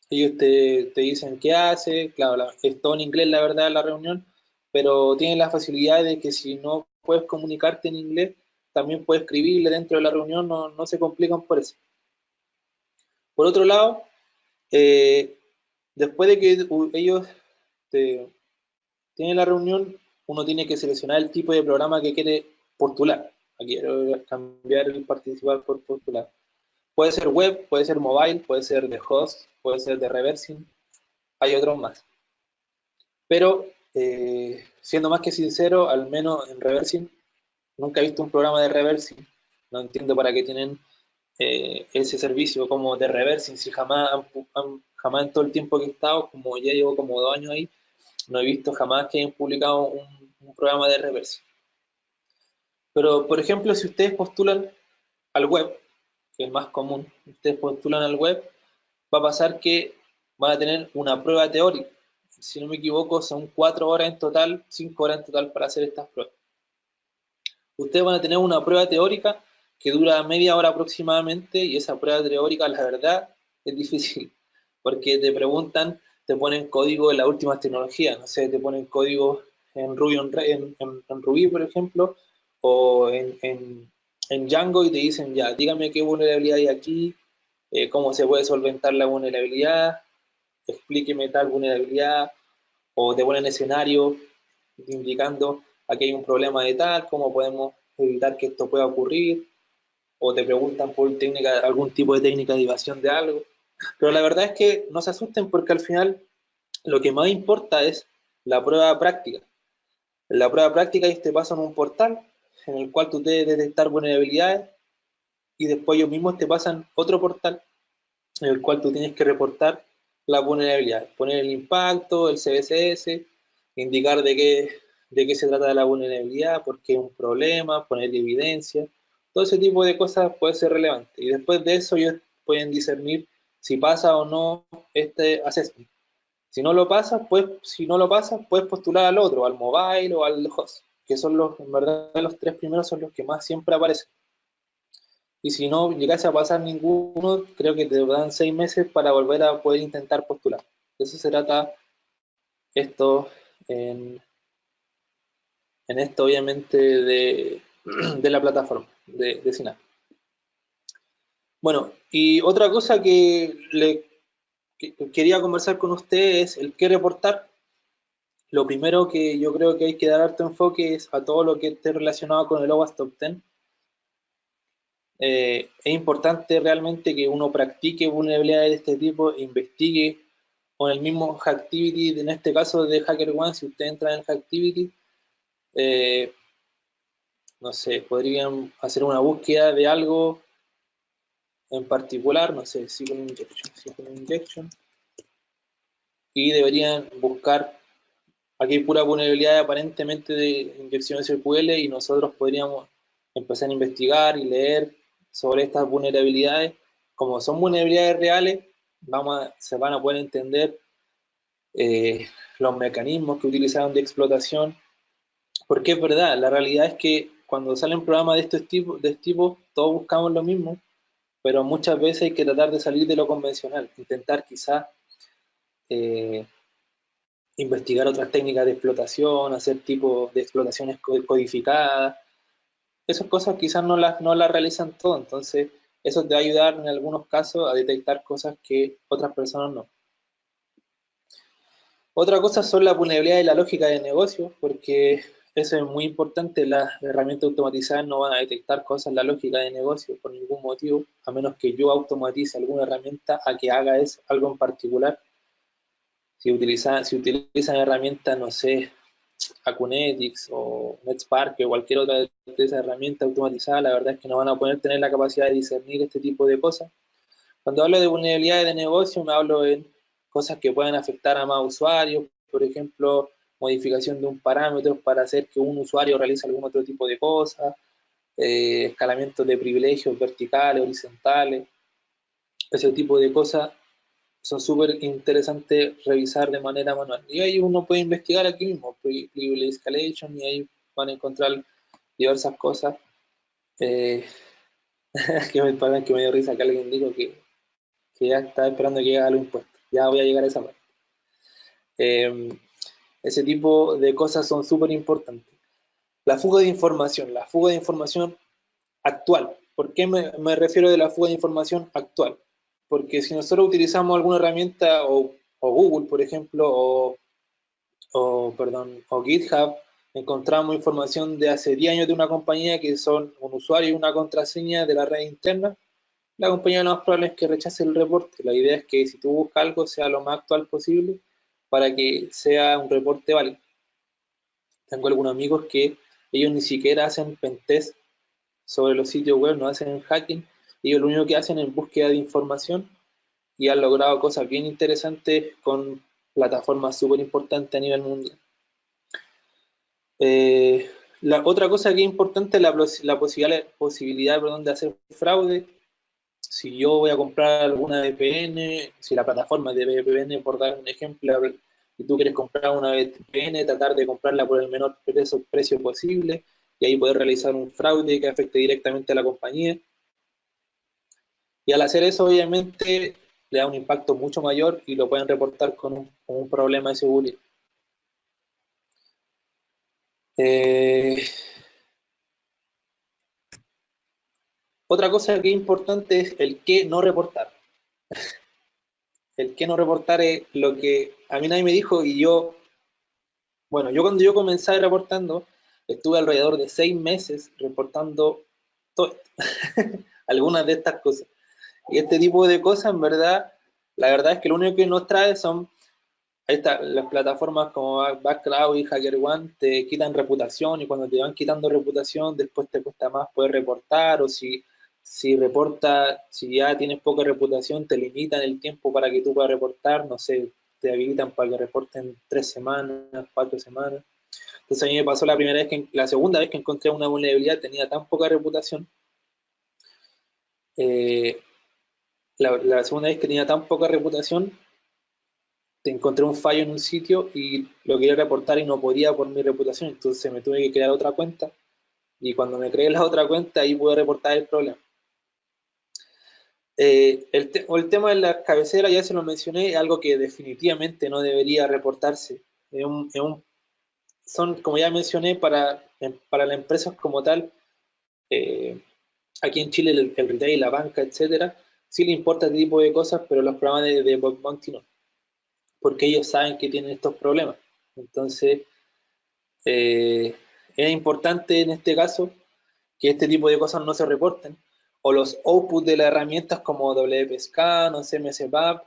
te dicen qué hace, claro, es todo en inglés la verdad la reunión, pero tienen la facilidad de que si no puedes comunicarte en inglés, también puedes escribirle dentro de la reunión, no se complican por eso. Por otro lado, eh, Después de que ellos tienen la reunión, uno tiene que seleccionar el tipo de programa que quiere postular. Aquí quiero cambiar el participar por postular. Puede ser web, puede ser mobile, puede ser de host, puede ser de reversing, hay otros más. Pero, siendo más que sincero, al menos en reversing, nunca he visto un programa de reversing. No entiendo para qué tienen ese servicio como de reversing, si jamás en todo el tiempo que he estado, como ya llevo como 2 años ahí, no he visto jamás que hayan publicado un programa de reversing. Pero, por ejemplo, si ustedes postulan al web, que es el más común, ustedes postulan al web, va a pasar que van a tener una prueba teórica. Si no me equivoco, son 4 horas en total, 5 horas en total para hacer estas pruebas. Ustedes van a tener una prueba teórica que dura media hora aproximadamente, y esa prueba teórica, la verdad, es difícil, porque te preguntan, te ponen código de las últimas tecnologías, no sé, te ponen código en Ruby, en Ruby, por ejemplo, o en Django, y te dicen, ya, dígame qué vulnerabilidad hay aquí, cómo se puede solventar la vulnerabilidad, explíqueme tal vulnerabilidad, o te ponen escenario indicando aquí hay un problema de tal, cómo podemos evitar que esto pueda ocurrir, o te preguntan por técnica, algún tipo de técnica de evasión de algo. Pero la verdad es que no se asusten, porque al final lo que más importa es la prueba práctica. En la prueba práctica ellos te pasan un portal en el cual tú debes detectar vulnerabilidades, y después ellos mismos te pasan otro portal en el cual tú tienes que reportar las vulnerabilidades, poner el impacto, el CVCS, indicar de qué se trata la vulnerabilidad, por qué es un problema, poner evidencia, todo ese tipo de cosas puede ser relevante. Y después de eso ellos pueden discernir si pasa o no este assessment. Si no lo pasas, puedes postular al otro, al mobile o al host, que son en verdad, los 3 primeros son los que más siempre aparecen. Y si no llegase a pasar ninguno, creo que te dan 6 meses para volver a poder intentar postular. De eso se trata esto en esto, obviamente, de la plataforma de SINAP. Bueno, y otra cosa que quería conversar con ustedes es el qué reportar. Lo primero que yo creo que hay que dar harto enfoque es a todo lo que esté relacionado con el OWASP Top 10. Es importante realmente que uno practique vulnerabilidades de este tipo e investigue con el mismo Hacktivity, en este caso de HackerOne. Si usted entra en Hacktivity, no sé, podrían hacer una búsqueda de algo en particular, no sé, SQL Injection, y deberían buscar, aquí hay pura vulnerabilidad aparentemente de inyección SQL, y nosotros podríamos empezar a investigar y leer sobre estas vulnerabilidades. Como son vulnerabilidades reales, se van a poder entender los mecanismos que utilizaron de explotación, porque es verdad, la realidad es que cuando salen programas de este tipo, todos buscamos lo mismo, pero muchas veces hay que tratar de salir de lo convencional, intentar quizás eh, investigar otras técnicas de explotación, hacer tipos de explotaciones codificadas. Esas cosas quizás no las realizan todo, entonces eso te va a ayudar en algunos casos a detectar cosas que otras personas no. Otra cosa son la vulnerabilidad y la lógica de negocio, porque eso es muy importante. Las herramientas automatizadas no van a detectar cosas en la lógica de negocio por ningún motivo, a menos que yo automatice alguna herramienta a que haga algo en particular. Si utilizan herramientas, no sé, Acunetics o NetSpark o cualquier otra de esas herramientas automatizadas, la verdad es que no van a poder tener la capacidad de discernir este tipo de cosas. Cuando hablo de vulnerabilidades de negocio, me hablo en cosas que pueden afectar a más usuarios, por ejemplo, modificación de un parámetro para hacer que un usuario realice algún otro tipo de cosas, escalamiento de privilegios verticales, horizontales, ese tipo de cosas son súper interesantes revisar de manera manual. Y ahí uno puede investigar aquí mismo, privilege escalation, y ahí van a encontrar diversas cosas. Que me dio risa que alguien dijo que ya está esperando que llegue a los impuestos. Ya voy a llegar a esa parte. Ese tipo de cosas son súper importantes. La fuga de información actual. ¿Por qué me refiero de la fuga de información actual? Porque si nosotros utilizamos alguna herramienta o o Google, por ejemplo, o GitHub, encontramos información de hace 10 años de una compañía que son un usuario y una contraseña de la red interna, la compañía lo más probable es que rechace el reporte. La idea es que si tú buscas algo sea lo más actual posible para que sea un reporte válido. Tengo algunos amigos que ellos ni siquiera hacen pentest sobre los sitios web, no hacen hacking, ellos lo único que hacen es búsqueda de información y han logrado cosas bien interesantes con plataformas súper importantes a nivel mundial. La otra cosa que es importante es la posibilidad de hacer fraude. Si yo voy a comprar alguna VPN, si la plataforma de VPN, por dar un ejemplo, si tú quieres comprar una VPN, tratar de comprarla por el menor precio posible y ahí poder realizar un fraude que afecte directamente a la compañía. Y al hacer eso, obviamente, le da un impacto mucho mayor y lo pueden reportar con un problema de seguridad. Otra cosa que es importante es el qué no reportar. El qué no reportar es lo que a mí nadie me dijo y yo, bueno, yo cuando yo comencé reportando, estuve alrededor de 6 meses reportando todo algunas de estas cosas. Y este tipo de cosas, en verdad, la verdad es que lo único que nos trae son, ahí está, las plataformas como Backcloud y HackerOne te quitan reputación y cuando te van quitando reputación, después te cuesta más poder reportar o si ya tienes poca reputación, te limitan el tiempo para que tú puedas reportar, no sé, te habilitan para que reporten 3 semanas, 4 semanas. Entonces a mí me pasó la segunda vez que encontré una vulnerabilidad, tenía tan poca reputación, eh, la segunda vez que tenía tan poca reputación, te encontré un fallo en un sitio y lo quería reportar y no podía por mi reputación, entonces me tuve que crear otra cuenta y cuando me creé la otra cuenta ahí pude reportar el problema. El tema de la cabecera, ya se lo mencioné, es algo que definitivamente no debería reportarse. Son, como ya mencioné, para las empresas como tal, eh, aquí en Chile el retail, la banca, etcétera, sí le importa este tipo de cosas, pero los programas de bug bounty no, porque ellos saben que tienen estos problemas. Entonces, es importante en este caso que este tipo de cosas no se reporten, o los outputs de las herramientas como WPScan o CMSBAP,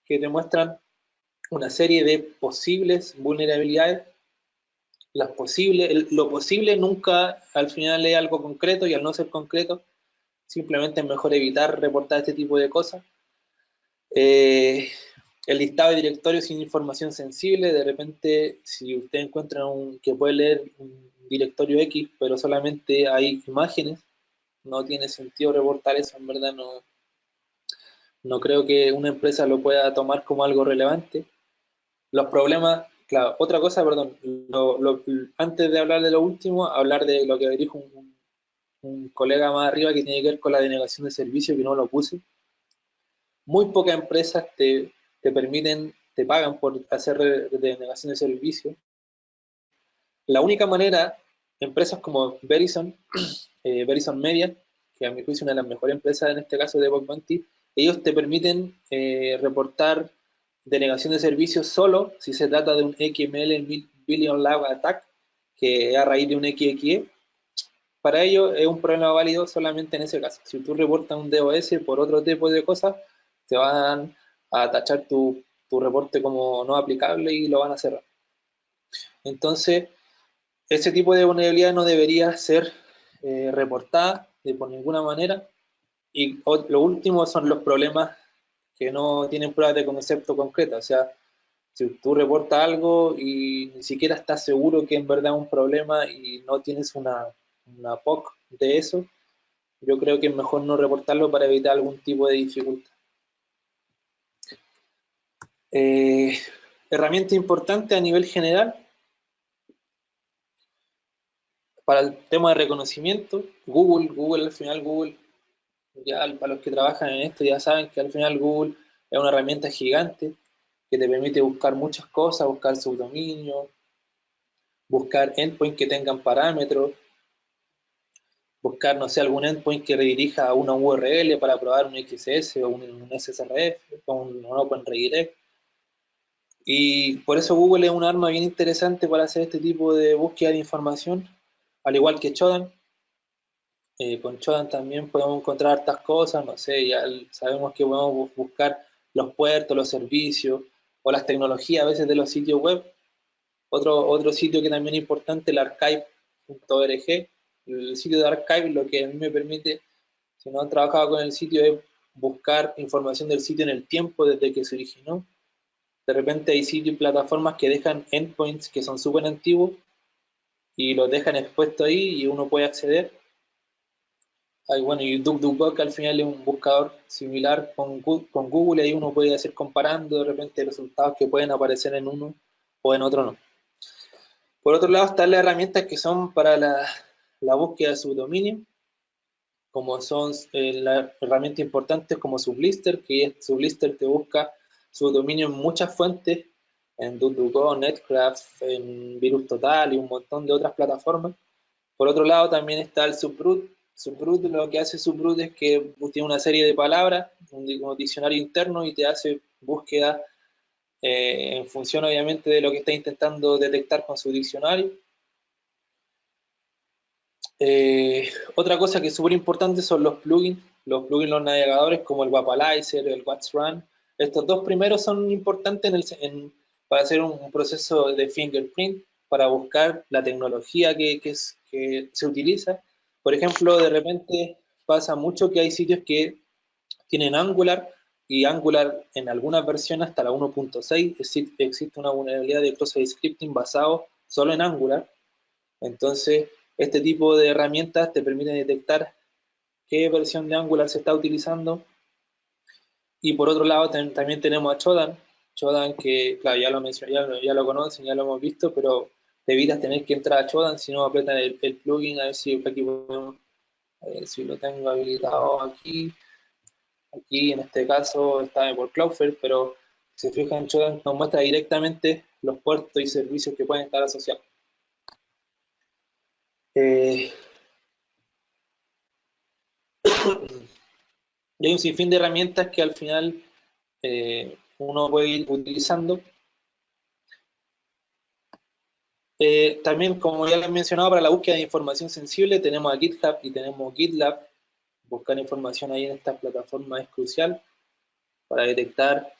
que demuestran una serie de posibles vulnerabilidades. Lo posible nunca al final es algo concreto y al no ser concreto, simplemente es mejor evitar reportar este tipo de cosas. El listado de directorios sin información sensible, de repente si usted encuentra que puede leer un directorio X, pero solamente hay imágenes, no tiene sentido reportar eso, en verdad no creo que una empresa lo pueda tomar como algo relevante. Los problemas, claro, otra cosa, perdón, antes de hablar de lo último, hablar de lo que dijo un colega más arriba que tiene que ver con la denegación de servicio, que no lo puse. Muy pocas empresas te pagan por hacer denegación de servicio. La única manera, empresas como Verizon, Verizon Media, que a mi juicio es una de las mejores empresas en este caso de bug bounty, ellos te permiten reportar denegación de servicios solo si se trata de un XML Billion Log Attack, que es a raíz de un XXE. Para ellos es un problema válido solamente en ese caso. Si tú reportas un DOS por otro tipo de cosas, te van a tachar tu reporte como no aplicable y lo van a cerrar. Entonces, ese tipo de vulnerabilidad no debería ser reportada por ninguna manera. Y lo último son los problemas que no tienen pruebas de concepto concreta. O sea, si tú reportas algo y ni siquiera estás seguro que en verdad es un problema y no tienes una POC de eso, yo creo que es mejor no reportarlo para evitar algún tipo de dificultad. Herramienta importante a nivel general para el tema de reconocimiento, Google al final Google, ya para los que trabajan en esto ya saben que al final Google es una herramienta gigante que te permite buscar muchas cosas, buscar subdominios, buscar endpoints que tengan parámetros, buscar, no sé, algún endpoint que redirija a una URL para probar un XS o un SSRF o un Open Redirect. Y por eso Google es un arma bien interesante para hacer este tipo de búsqueda de información, al igual que Shodan. Con Shodan también podemos encontrar hartas cosas, no sé, ya sabemos que podemos buscar los puertos, los servicios o las tecnologías a veces de los sitios web. Otro sitio que también es importante, el archive.org. El sitio de Archive lo que a mí me permite, si no han trabajado con el sitio, es buscar información del sitio en el tiempo desde que se originó. De repente hay sitios y plataformas que dejan endpoints que son súper antiguos y los dejan expuestos ahí y uno puede acceder. Bueno, y DuckDuckGo, que al final es un buscador similar con Google, y ahí uno puede hacer comparando de repente resultados que pueden aparecer en uno o en otro no. Por otro lado están las herramientas que son para la búsqueda de subdominio, como son las herramientas importantes como Sublister, que Sublister te busca subdominio en muchas fuentes, en DuckDuckGo, Netcraft, en Virus Total y un montón de otras plataformas. Por otro lado también está el Subroot. Subroot, lo que hace Subroot es que tiene una serie de palabras, un diccionario interno, y te hace búsqueda en función obviamente de lo que está intentando detectar con su diccionario. Otra cosa que es súper importante son los plugins, los navegadores como el Wapalizer, el What's Run. Estos dos primeros son importantes para hacer un proceso de fingerprint, para buscar la tecnología que se utiliza. Por ejemplo, de repente pasa mucho que hay sitios que tienen Angular, y Angular en algunas versiones hasta la 1.6 existe una vulnerabilidad de cross-site scripting basado solo en Angular. Entonces, este tipo de herramientas te permiten detectar qué versión de Angular se está utilizando. Y por otro lado, también tenemos a Shodan. Shodan que, claro, ya lo mencioné, ya lo conocen, ya lo hemos visto, pero te evitas tener que entrar a Shodan si no apretan el plugin. A ver si aquí podemos, a ver si lo tengo habilitado aquí. Aquí en este caso está por Cloudflare, pero si se fijan, Shodan nos muestra directamente los puertos y servicios que pueden estar asociados. Eh, y hay un sinfín de herramientas que al final uno puede ir utilizando. También, como ya les he mencionado, para la búsqueda de información sensible tenemos a GitHub y tenemos GitLab. Buscar información ahí en estas plataformas es crucial para detectar.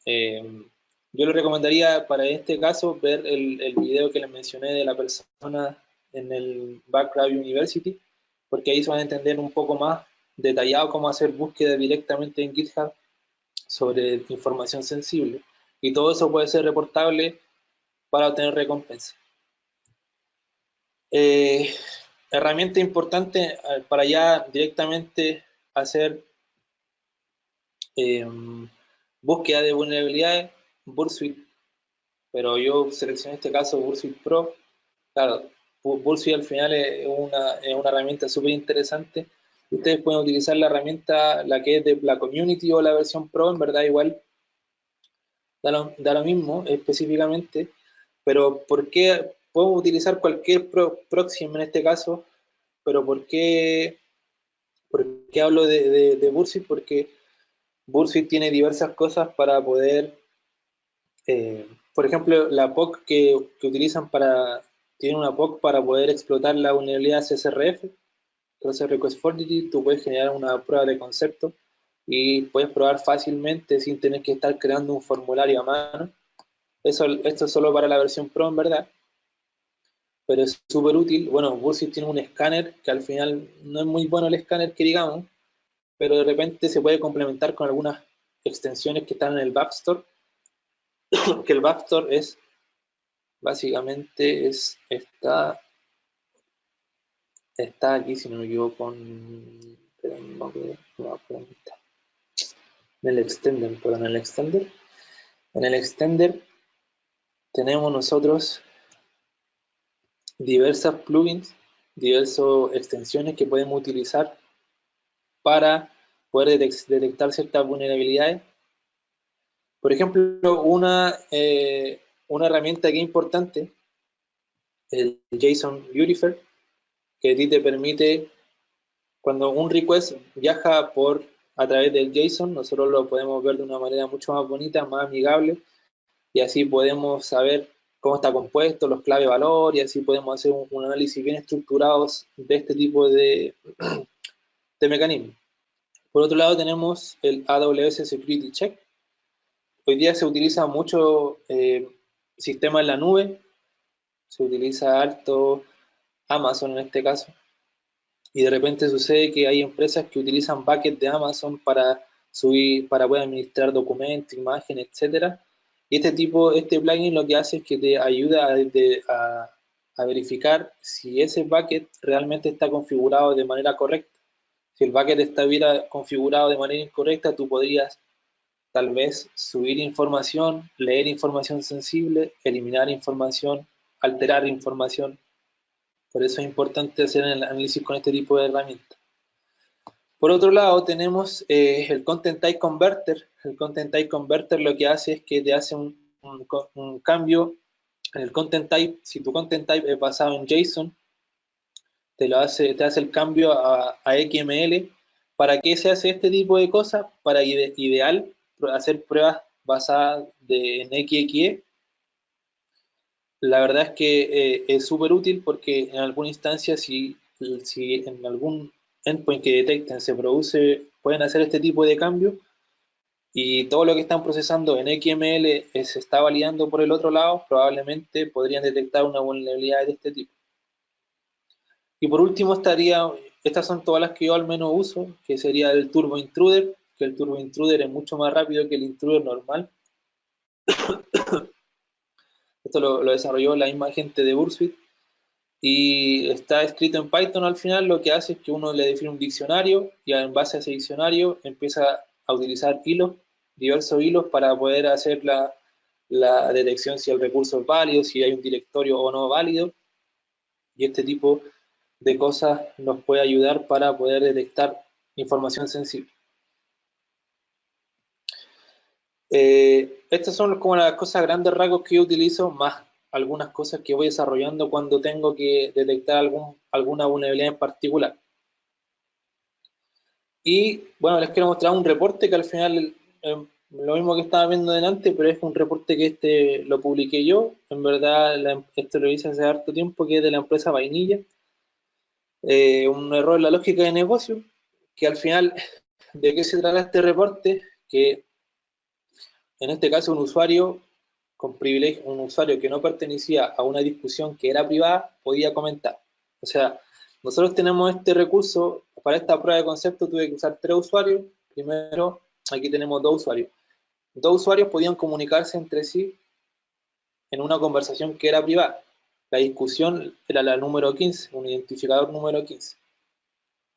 Yo le recomendaría para este caso ver el video que les mencioné de la persona en el Background University, porque ahí se van a entender un poco más detallado cómo hacer búsqueda directamente en GitHub sobre información sensible. Y todo eso puede ser reportable para obtener recompensa. Herramienta importante para ya directamente hacer búsqueda de vulnerabilidades, Bursuit, pero yo seleccioné este caso Bursuit Pro. Claro, Bursuit al final es una herramienta súper interesante. Ustedes pueden utilizar la herramienta, la que es de la Community o la versión Pro, en verdad igual da lo mismo específicamente, pero ¿por qué podemos utilizar cualquier proxy en este caso? Pero por qué hablo de Bursuit? Porque Bursuit tiene diversas cosas para poder, por ejemplo, la POC que utilizan tiene una POC para poder explotar la vulnerabilidad CSRF, Cross Request Fortitude. Tú puedes generar una prueba de concepto y puedes probar fácilmente sin tener que estar creando un formulario a mano. Esto es solo para la versión Pro, en verdad, pero es súper útil. Bueno, Bursuit tiene un escáner que al final no es muy bueno el escáner que digamos, pero de repente se puede complementar con algunas extensiones que están en el Web Store, que el Web Store es básicamente está aquí, si no me equivoco, en el extender, perdón, en el extender tenemos nosotros diversas plugins, diversas extensiones que podemos utilizar para poder detectar ciertas vulnerabilidades. Por ejemplo, una herramienta que es importante, el JSON Beautifier, que a ti te permite, cuando un request viaja a través del JSON, nosotros lo podemos ver de una manera mucho más bonita, más amigable, y así podemos saber cómo está compuesto, los clave valor, y así podemos hacer un análisis bien estructurado de este tipo de mecanismos. Por otro lado tenemos el AWS Security Check. Hoy día se utiliza mucho sistema en la nube, se utiliza harto Amazon en este caso, y de repente sucede que hay empresas que utilizan buckets de Amazon para subir, para poder administrar documentos, imágenes, etcétera. Y este plugin lo que hace es que te ayuda a verificar si ese bucket realmente está configurado de manera correcta. Si el bucket estuviera configurado de manera incorrecta, tú podrías tal vez subir información, leer información sensible, eliminar información, alterar información. Por eso es importante hacer el análisis con este tipo de herramientas. Por otro lado, tenemos el Content Type Converter. El Content Type Converter lo que hace es que te hace un cambio en el Content Type. Si tu Content Type es basado en JSON, te hace el cambio a XML. ¿Para qué se hace este tipo de cosas? Para ideal hacer pruebas basadas en XXE. La verdad es que es súper útil porque en alguna instancia, si en algún endpoint que detecten pueden hacer este tipo de cambio, y todo lo que están procesando en XML se está validando por el otro lado, probablemente podrían detectar una vulnerabilidad de este tipo. Y por último estas son todas las que yo al menos uso, que sería el Turbo Intruder, que el Turbo Intruder es mucho más rápido que el intruder normal. Esto lo desarrolló la misma gente de Bursuit, y está escrito en Python. Al final lo que hace es que uno le define un diccionario, y en base a ese diccionario empieza a utilizar diversos hilos para poder hacer la detección si el recurso es válido, si hay un directorio o no válido, y este tipo de cosas nos puede ayudar para poder detectar información sensible. Estas son como las cosas, grandes rasgos que yo utilizo, más algunas cosas que voy desarrollando cuando tengo que detectar alguna vulnerabilidad en particular. Y bueno, les quiero mostrar un reporte que al final, lo mismo que estaba viendo delante, pero es un reporte que lo publiqué yo. En verdad, esto lo hice hace harto tiempo, que es de la empresa Vainilla. Un error en la lógica de negocio, que al final, ¿de qué se trata este reporte? Que en este caso un usuario con privilegio, un usuario que no pertenecía a una discusión que era privada, podía comentar. O sea, nosotros tenemos este recurso. Para esta prueba de concepto tuve que usar 3 usuarios. Primero, aquí tenemos 2 usuarios. 2 usuarios podían comunicarse entre sí en una conversación que era privada. La discusión era la número 15, un identificador número 15.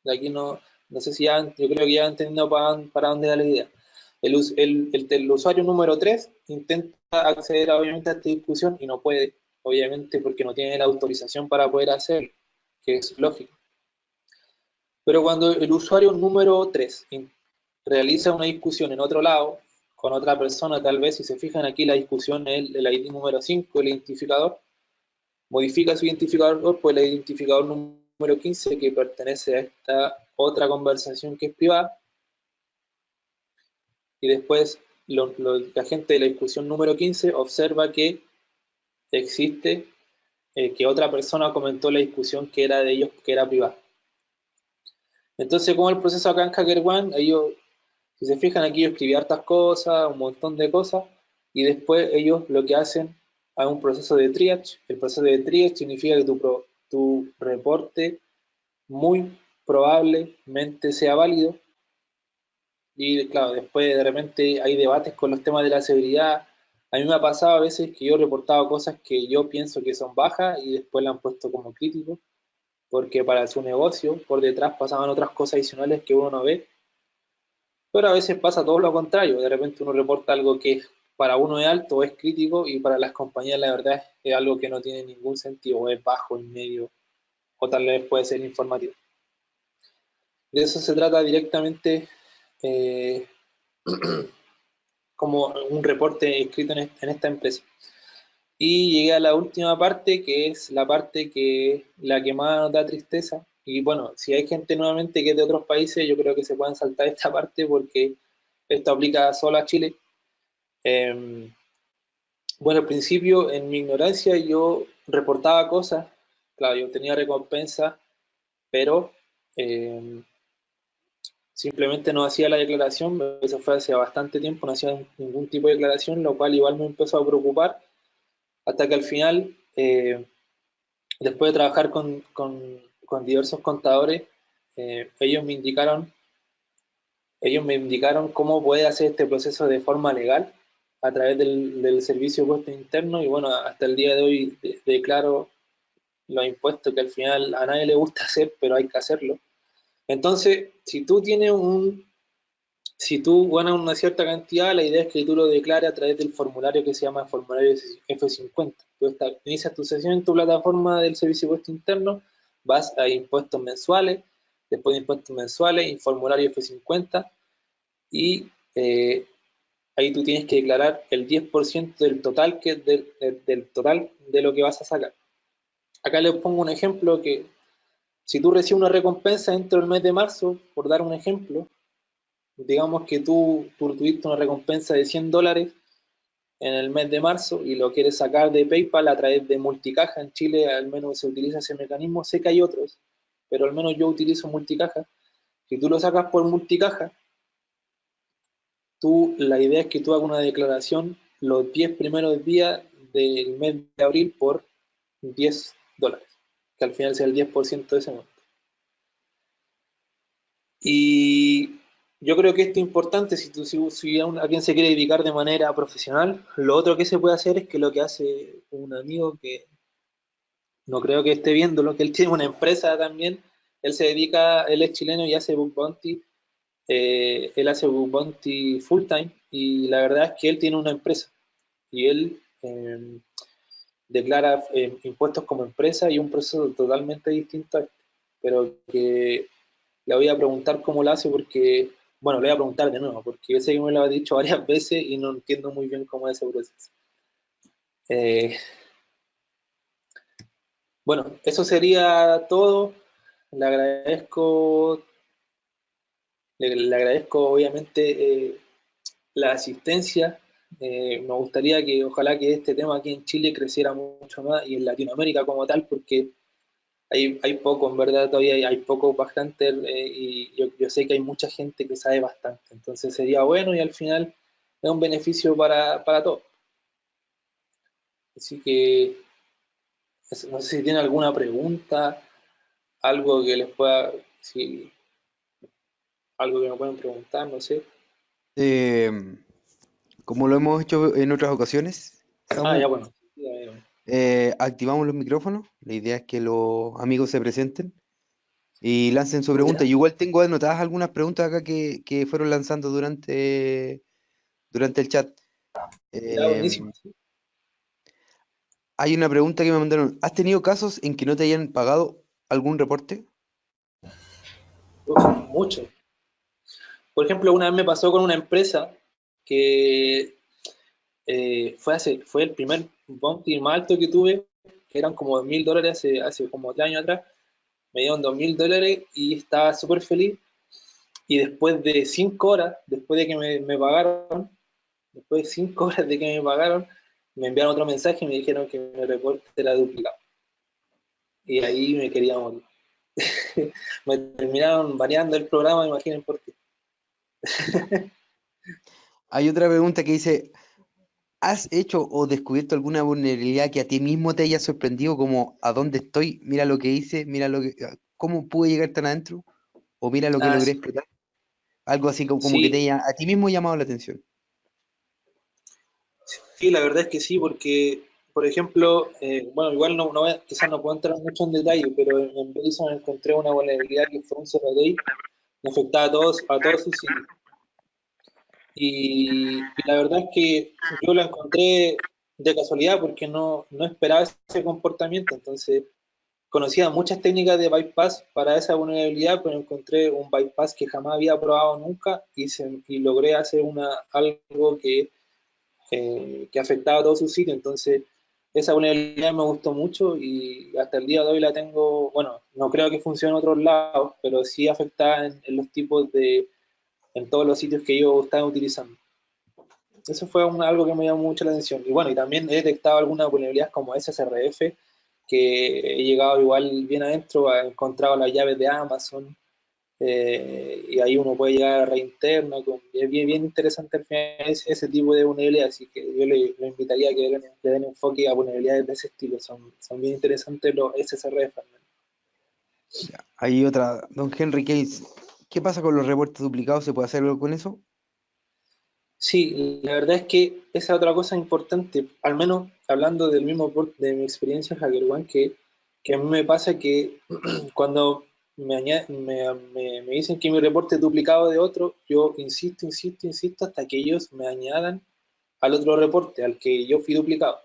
De aquí no sé si ya, yo creo que ya entendiendo para dónde da la idea. El usuario número 3 intenta acceder obviamente a esta discusión y no puede, obviamente porque no tiene la autorización para poder hacerlo, que es lógico. Pero cuando el usuario número 3 realiza una discusión en otro lado, con otra persona, tal vez, si se fijan aquí, la discusión es el ID número 5, el identificador, modifica su identificador por el identificador número 15 que pertenece a esta otra conversación que es privada, y después la gente de la discusión número 15 observa que existe, que otra persona comentó la discusión que era de ellos, que era privada. Entonces, como el proceso acá en HackerOne, ellos, si se fijan aquí, yo escribí hartas cosas, un montón de cosas, y después ellos lo que hacen es un proceso de triage. El proceso de triage significa que tu reporte muy probablemente sea válido, y claro, después de repente hay debates con los temas de la seguridad. A mí me ha pasado a veces que yo he reportado cosas que yo pienso que son bajas y después la han puesto como crítico, porque para su negocio por detrás pasaban otras cosas adicionales que uno no ve. Pero a veces pasa todo lo contrario, de repente uno reporta algo que para uno es alto o es crítico, y para las compañías la verdad es algo que no tiene ningún sentido, o es bajo, en medio, o tal vez puede ser informativo. De eso se trata directamente, eh, como un reporte escrito en esta empresa. Y llegué a la última parte, que es la parte la que más nos da tristeza. Y bueno, si hay gente nuevamente que es de otros países, yo creo que se pueden saltar esta parte porque esto aplica solo a Chile. Bueno, al principio, en mi ignorancia, yo reportaba cosas, claro, yo tenía recompensa, pero eh, simplemente no hacía la declaración, eso fue hace bastante tiempo, no hacía ningún tipo de declaración, lo cual igual me empezó a preocupar, hasta que al final, después de trabajar con diversos contadores, ellos me indicaron cómo poder hacer este proceso de forma legal a través del servicio de impuestos internos y bueno, hasta el día de hoy declaro los impuestos que al final a nadie le gusta hacer, pero hay que hacerlo. Entonces, si tú ganas una cierta cantidad, la idea es que tú lo declares a través del formulario que se llama formulario F50. Tú inicias tu sesión en tu plataforma del servicio de impuestos internos, vas a impuestos mensuales, después de impuestos mensuales, y formulario F50, y ahí tú tienes que declarar el 10% del total, que es del total de lo que vas a sacar. Acá les pongo un ejemplo que si tú recibes una recompensa dentro del mes de marzo, por dar un ejemplo, digamos que tú tuviste una recompensa de $100 en el mes de marzo y lo quieres sacar de PayPal a través de multicaja. En Chile al menos se utiliza ese mecanismo, sé que hay otros, pero al menos yo utilizo multicaja. Si tú lo sacas por multicaja, la idea es que tú hagas una declaración los 10 primeros días del mes de abril por $10, que al final sea el 10% de ese monto. Y yo creo que esto es importante si alguien se quiere dedicar de manera profesional. Lo otro que se puede hacer es que lo que hace un amigo que no creo que esté viéndolo, que él tiene una empresa también, él es chileno y hace bug bounty, él hace bug bounty full time y la verdad es que él tiene una empresa y él declara impuestos como empresa y un proceso totalmente distinto a este, pero que le voy a preguntar cómo lo hace porque, bueno, le voy a preguntar de nuevo, porque yo sé que me lo ha dicho varias veces y no entiendo muy bien cómo es ese proceso. Eh, bueno, eso sería todo. Le agradezco, le agradezco obviamente la asistencia. Me gustaría que ojalá que este tema aquí en Chile creciera mucho más y en Latinoamérica como tal, porque hay poco, en verdad todavía hay poco bastante y yo sé que hay mucha gente que sabe bastante, entonces sería bueno y al final es un beneficio para todos. Así que no sé si tiene alguna pregunta, algo que les pueda, si, algo que me puedan preguntar, no sé. Eh, Como lo hemos hecho en otras ocasiones, Ah, ya Samu, bueno. activamos los micrófonos. La idea es que los amigos se presenten y lancen su pregunta. Ya, Yo igual tengo anotadas algunas preguntas acá que fueron lanzando durante el chat. ya buenísimo. Em, Hay una pregunta que me mandaron. ¿Has tenido casos en que no te hayan pagado algún reporte? Uf, mucho. Por ejemplo, una vez me pasó con una empresa que fue el primer bounty más alto que tuve, que eran como $2.000 hace como 3 años atrás. Me dieron $2.000 y estaba súper feliz. Y después de 5 horas, después de que me pagaron, después de 5 horas de que me pagaron, me enviaron otro mensaje y me dijeron que mi reporte era duplicado. Y ahí me quería morir. Me terminaron variando el programa, imaginen por qué. Hay otra pregunta que dice, ¿has hecho o descubierto alguna vulnerabilidad que a ti mismo te haya sorprendido como a dónde estoy? Mira lo que hice, mira lo que, cómo pude llegar tan adentro, o mira lo que Ah, logré sí. explotar. Algo así como que te Sí, haya a ti mismo llamado la atención. sí, la verdad es que sí, porque, por ejemplo, bueno, igual quizás no puedo entrar mucho en detalle, pero en Verizon encontré una vulnerabilidad que fue un zero day que afectaba a todos sus sitios. Y la verdad es que yo la encontré de casualidad porque no esperaba ese comportamiento. Entonces, conocía muchas técnicas de bypass para esa vulnerabilidad, pero encontré un bypass que jamás había probado nunca y logré hacer algo que afectaba a todo su sitio. Entonces, esa vulnerabilidad me gustó mucho y hasta el día de hoy la tengo, bueno, no creo que funcione en otros lados, pero sí afectada en los tipos en todos los sitios que yo estaba utilizando. eso fue algo que me llamó mucho la atención. Y bueno, y también he detectado algunas vulnerabilidades como SSRF, que he llegado igual bien adentro, he encontrado las llaves de Amazon, y ahí uno puede llegar a red interna, es bien, bien interesante al final ese tipo de vulnerabilidades, así que yo le invitaría a que le den enfoque a vulnerabilidades de ese estilo, son bien interesantes los SSRF. Ya. Hay otra, don Henry Case. ¿Qué pasa con los reportes duplicados? ¿Se puede hacer algo con eso? Sí, la verdad es que esa otra cosa importante, al menos hablando del mismo de mi experiencia en HackerOne, que a mí me pasa que cuando me dicen que mi reporte es duplicado de otro, yo insisto, insisto, insisto hasta que ellos me añadan al otro reporte, al que yo fui duplicado.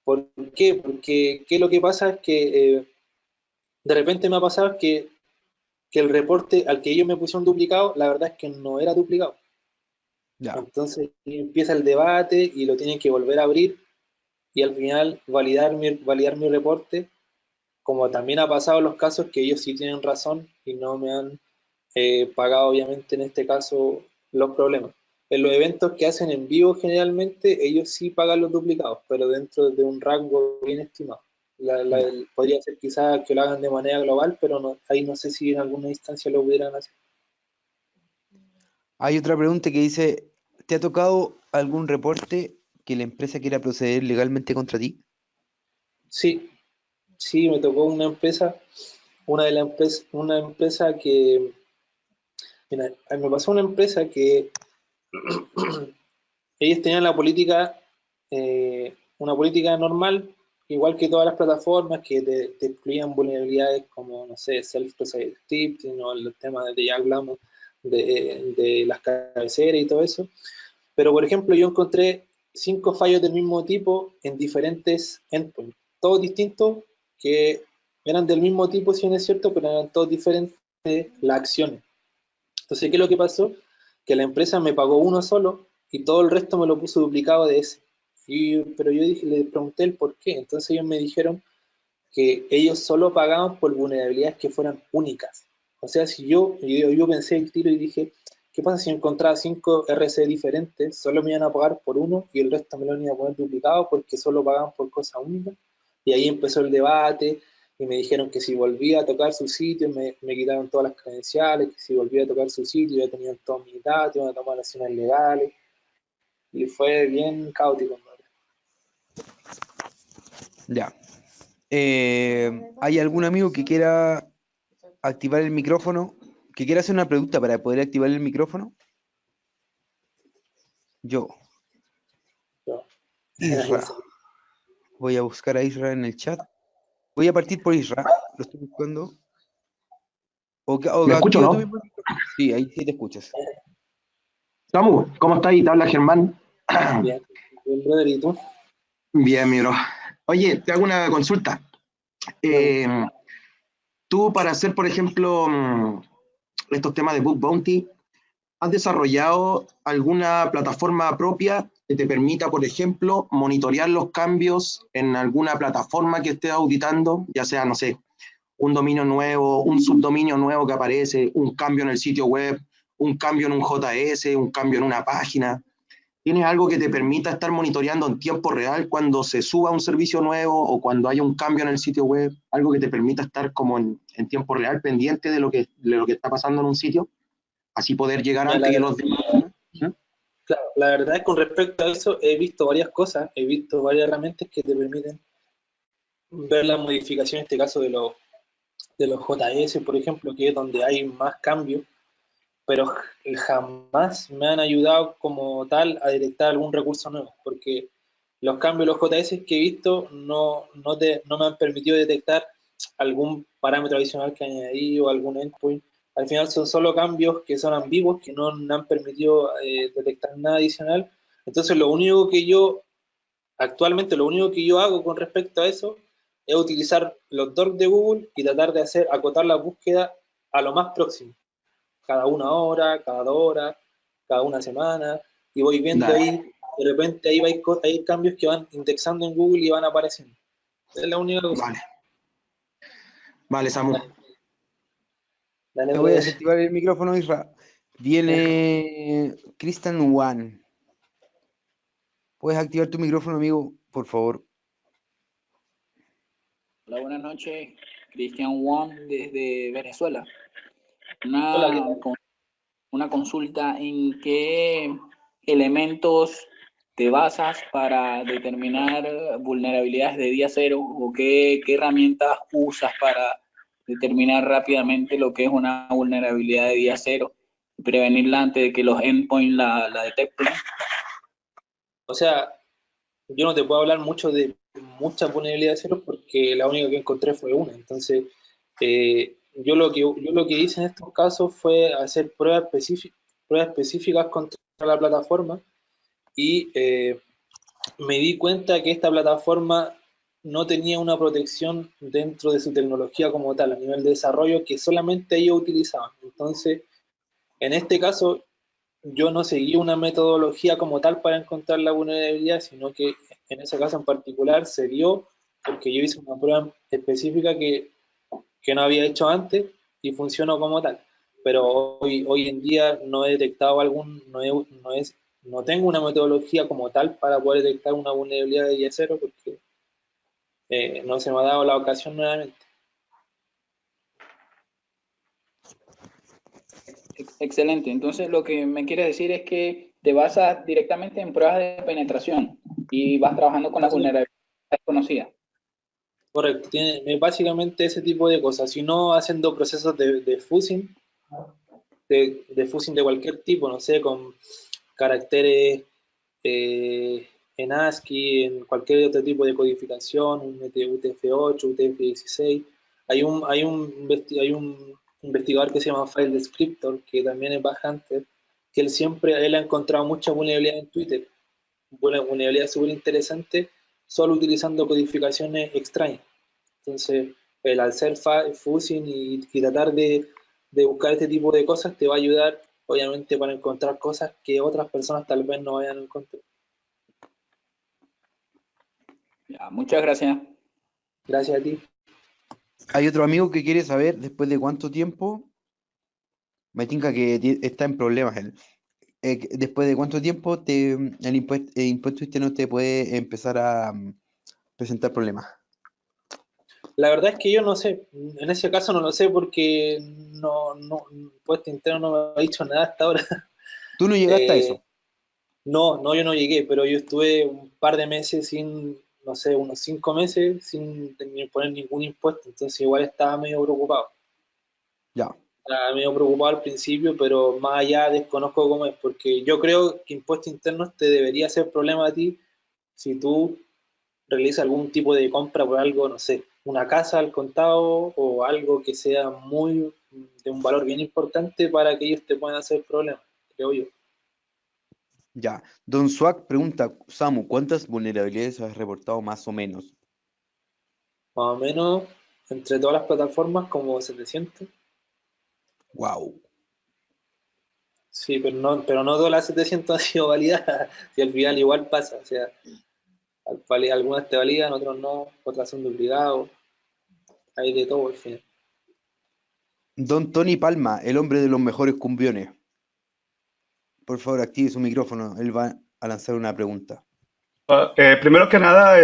¿Por qué? Porque ¿qué es lo que pasa? Es que de repente me ha pasado que el reporte al que ellos me pusieron duplicado, la verdad es que no era duplicado. Ya. Entonces empieza el debate y lo tienen que volver a abrir y al final validar mi reporte, como también ha pasado en los casos que ellos sí tienen razón y no me han pagado obviamente en este caso los problemas. En los eventos que hacen en vivo generalmente ellos sí pagan los duplicados, pero dentro de un rango bien estimado. Ya. Podría ser quizás que lo hagan de manera global, pero no, ahí no sé si en alguna instancia lo pudieran hacer. Hay otra pregunta que dice, ¿te ha tocado algún reporte que la empresa quiera proceder legalmente contra ti? Sí, sí, me tocó una empresa que, mira, me pasó una empresa que ellos tenían una política normal, igual que todas las plataformas que te excluían vulnerabilidades como, no sé, self-processed scripting o los temas de ya hablamos de las cabeceras y todo eso. Pero, por ejemplo, yo encontré 5 fallos del mismo tipo en diferentes endpoints, todos distintos, que eran del mismo tipo, si bien es cierto, pero eran todos diferentes las acciones. Entonces, ¿qué es lo que pasó? Que la empresa me pagó uno solo y todo el resto me lo puso duplicado de ese. Pero yo dije, le pregunté el por qué. Entonces ellos me dijeron que ellos solo pagaban por vulnerabilidades que fueran únicas. O sea, si yo pensé el tiro y dije, ¿qué pasa si encontraba 5 RC diferentes? Solo me iban a pagar por uno y el resto me lo iban a poner duplicado porque solo pagaban por cosas únicas. Y ahí empezó el debate y me dijeron que si volvía a tocar su sitio me quitaron todas las credenciales, que si volvía a tocar su sitio ya tenían todos mis datos, iban a tomar acciones legales. Y fue bien caótico, ¿no? Ya. ¿Hay algún amigo que quiera activar el micrófono? ¿Que quiera hacer una pregunta para poder activar el micrófono? Yo, Pero, Isra. Voy a buscar a Isra en el chat. Voy a partir por Isra. Lo estoy buscando. O ¿Me escucho, activa tú no? mismo el micrófono. Sí, ahí sí te escuchas. Samu, ¿cómo estás? Te habla Germán. bien, bien, brother, ¿y tú? Bien, mi bro. Oye, te hago una consulta. Claro. Eh, tú para hacer, por ejemplo, estos temas de Bug Bounty, ¿has desarrollado alguna plataforma propia que te permita, por ejemplo, monitorear los cambios en alguna plataforma que estés auditando? Ya sea, no sé, un dominio nuevo, un subdominio nuevo que aparece, un cambio en el sitio web, un cambio en un JS, un cambio en una página. ¿Tienes algo que te permita estar monitoreando en tiempo real cuando se suba un servicio nuevo o cuando haya un cambio en el sitio web? Algo que te permita estar como en tiempo real pendiente de lo que está pasando en un sitio, así poder llegar Mira, antes que los demás. ¿Mm? claro, la verdad es que con respecto a eso he visto varias cosas, he visto varias herramientas que te permiten ver la modificación, en este caso de los JS, por ejemplo, que es donde hay más cambios, pero jamás me han ayudado como tal a detectar algún recurso nuevo, porque los cambios de los JS que he visto no me han permitido detectar algún parámetro adicional que añadí o algún endpoint. Al final son solo cambios que son ambiguos, que no me han permitido detectar nada adicional. Entonces actualmente lo único que yo hago con respecto a eso es utilizar los docs de Google y tratar de acotar la búsqueda a lo más próximo cada 1 hora, cada 2 horas, cada una semana, y voy viendo Dale, ahí, de repente ahí hay cambios que van indexando en Google y van apareciendo. Es la única cosa. vale, vale, Samu. Dale, dale, Te voy a brother. desactivar el micrófono, Isra. Viene Christian Wan. Puedes activar tu micrófono, amigo, por favor. Hola, buenas noches. Cristian Wong desde Venezuela. Hola, ¿qué Una, tal? con- una consulta, ¿en qué elementos te basas para determinar vulnerabilidades de día cero o qué herramientas usas para determinar rápidamente lo que es una vulnerabilidad de día cero y prevenirla antes de que los endpoints la detecten? O sea, yo no te puedo hablar mucho de muchas vulnerabilidades cero porque la única que encontré fue una. Entonces, yo lo que hice en estos casos fue hacer pruebas específicas contra la plataforma y me di cuenta que esta plataforma no tenía una protección dentro de su tecnología como tal, a nivel de desarrollo, que solamente ellos utilizaban. Entonces, en este caso, yo no seguí una metodología como tal para encontrar la vulnerabilidad, sino que en ese caso en particular se dio porque yo hice una prueba específica que no había hecho antes y funcionó como tal. Pero hoy en día no he detectado no tengo una metodología como tal para poder detectar una vulnerabilidad de día cero porque no se me ha dado la ocasión nuevamente. Excelente. Entonces, lo que me quiere decir es que te basas directamente en pruebas de penetración y vas trabajando con las Básicamente, vulnerabilidades conocidas. correcto, tiene básicamente ese tipo de cosas, si no haciendo procesos de fuzzing, de fuzzing de cualquier tipo, no sé, con caracteres en ASCII, en cualquier otro tipo de codificación, un UTF-8, UTF-16. Hay un investigador que se llama File Descriptor, que también es bastante, que él ha encontrado mucha vulnerabilidad en Twitter, una vulnerabilidad súper interesante, solo utilizando codificaciones extrañas. Entonces, el hacer fuzzing y tratar de buscar este tipo de cosas te va a ayudar, obviamente, para encontrar cosas que otras personas tal vez no vayan a encontrar. Ya, muchas gracias. Gracias a ti. Hay otro amigo que quiere saber después de cuánto tiempo, me tinca que está en problemas él. Después de cuánto tiempo el impuesto este no te puede empezar a presentar problemas. La verdad es que yo no sé, en ese caso no lo sé porque no, Puesto Interno no me ha dicho nada hasta ahora. Tú no llegaste a Eh, eso. no, yo no llegué, pero yo estuve un par de meses sin, no sé, unos 5 meses sin poner ningún impuesto, entonces igual estaba medio preocupado. Ya. Estaba medio preocupado al principio, pero más allá desconozco cómo es, porque yo creo que impuestos internos te debería hacer problema a ti si tú realizas algún tipo de compra por algo, no sé, una casa al contado o algo que sea muy de un valor bien importante para que ellos te puedan hacer problemas, creo yo. Ya. Don Swag pregunta, Samu, ¿cuántas vulnerabilidades has reportado más o menos? Más o menos entre todas las plataformas como 700. Wow. Sí, pero no todas las 700 han sido validadas. Si al final igual pasa, o sea, algunas te validan, otros no, otras son duplicados, hay de todo al final. Don Tony Palma, el hombre de los mejores cumbiones. Por favor, active su micrófono. Él va a lanzar una pregunta. Primero que nada,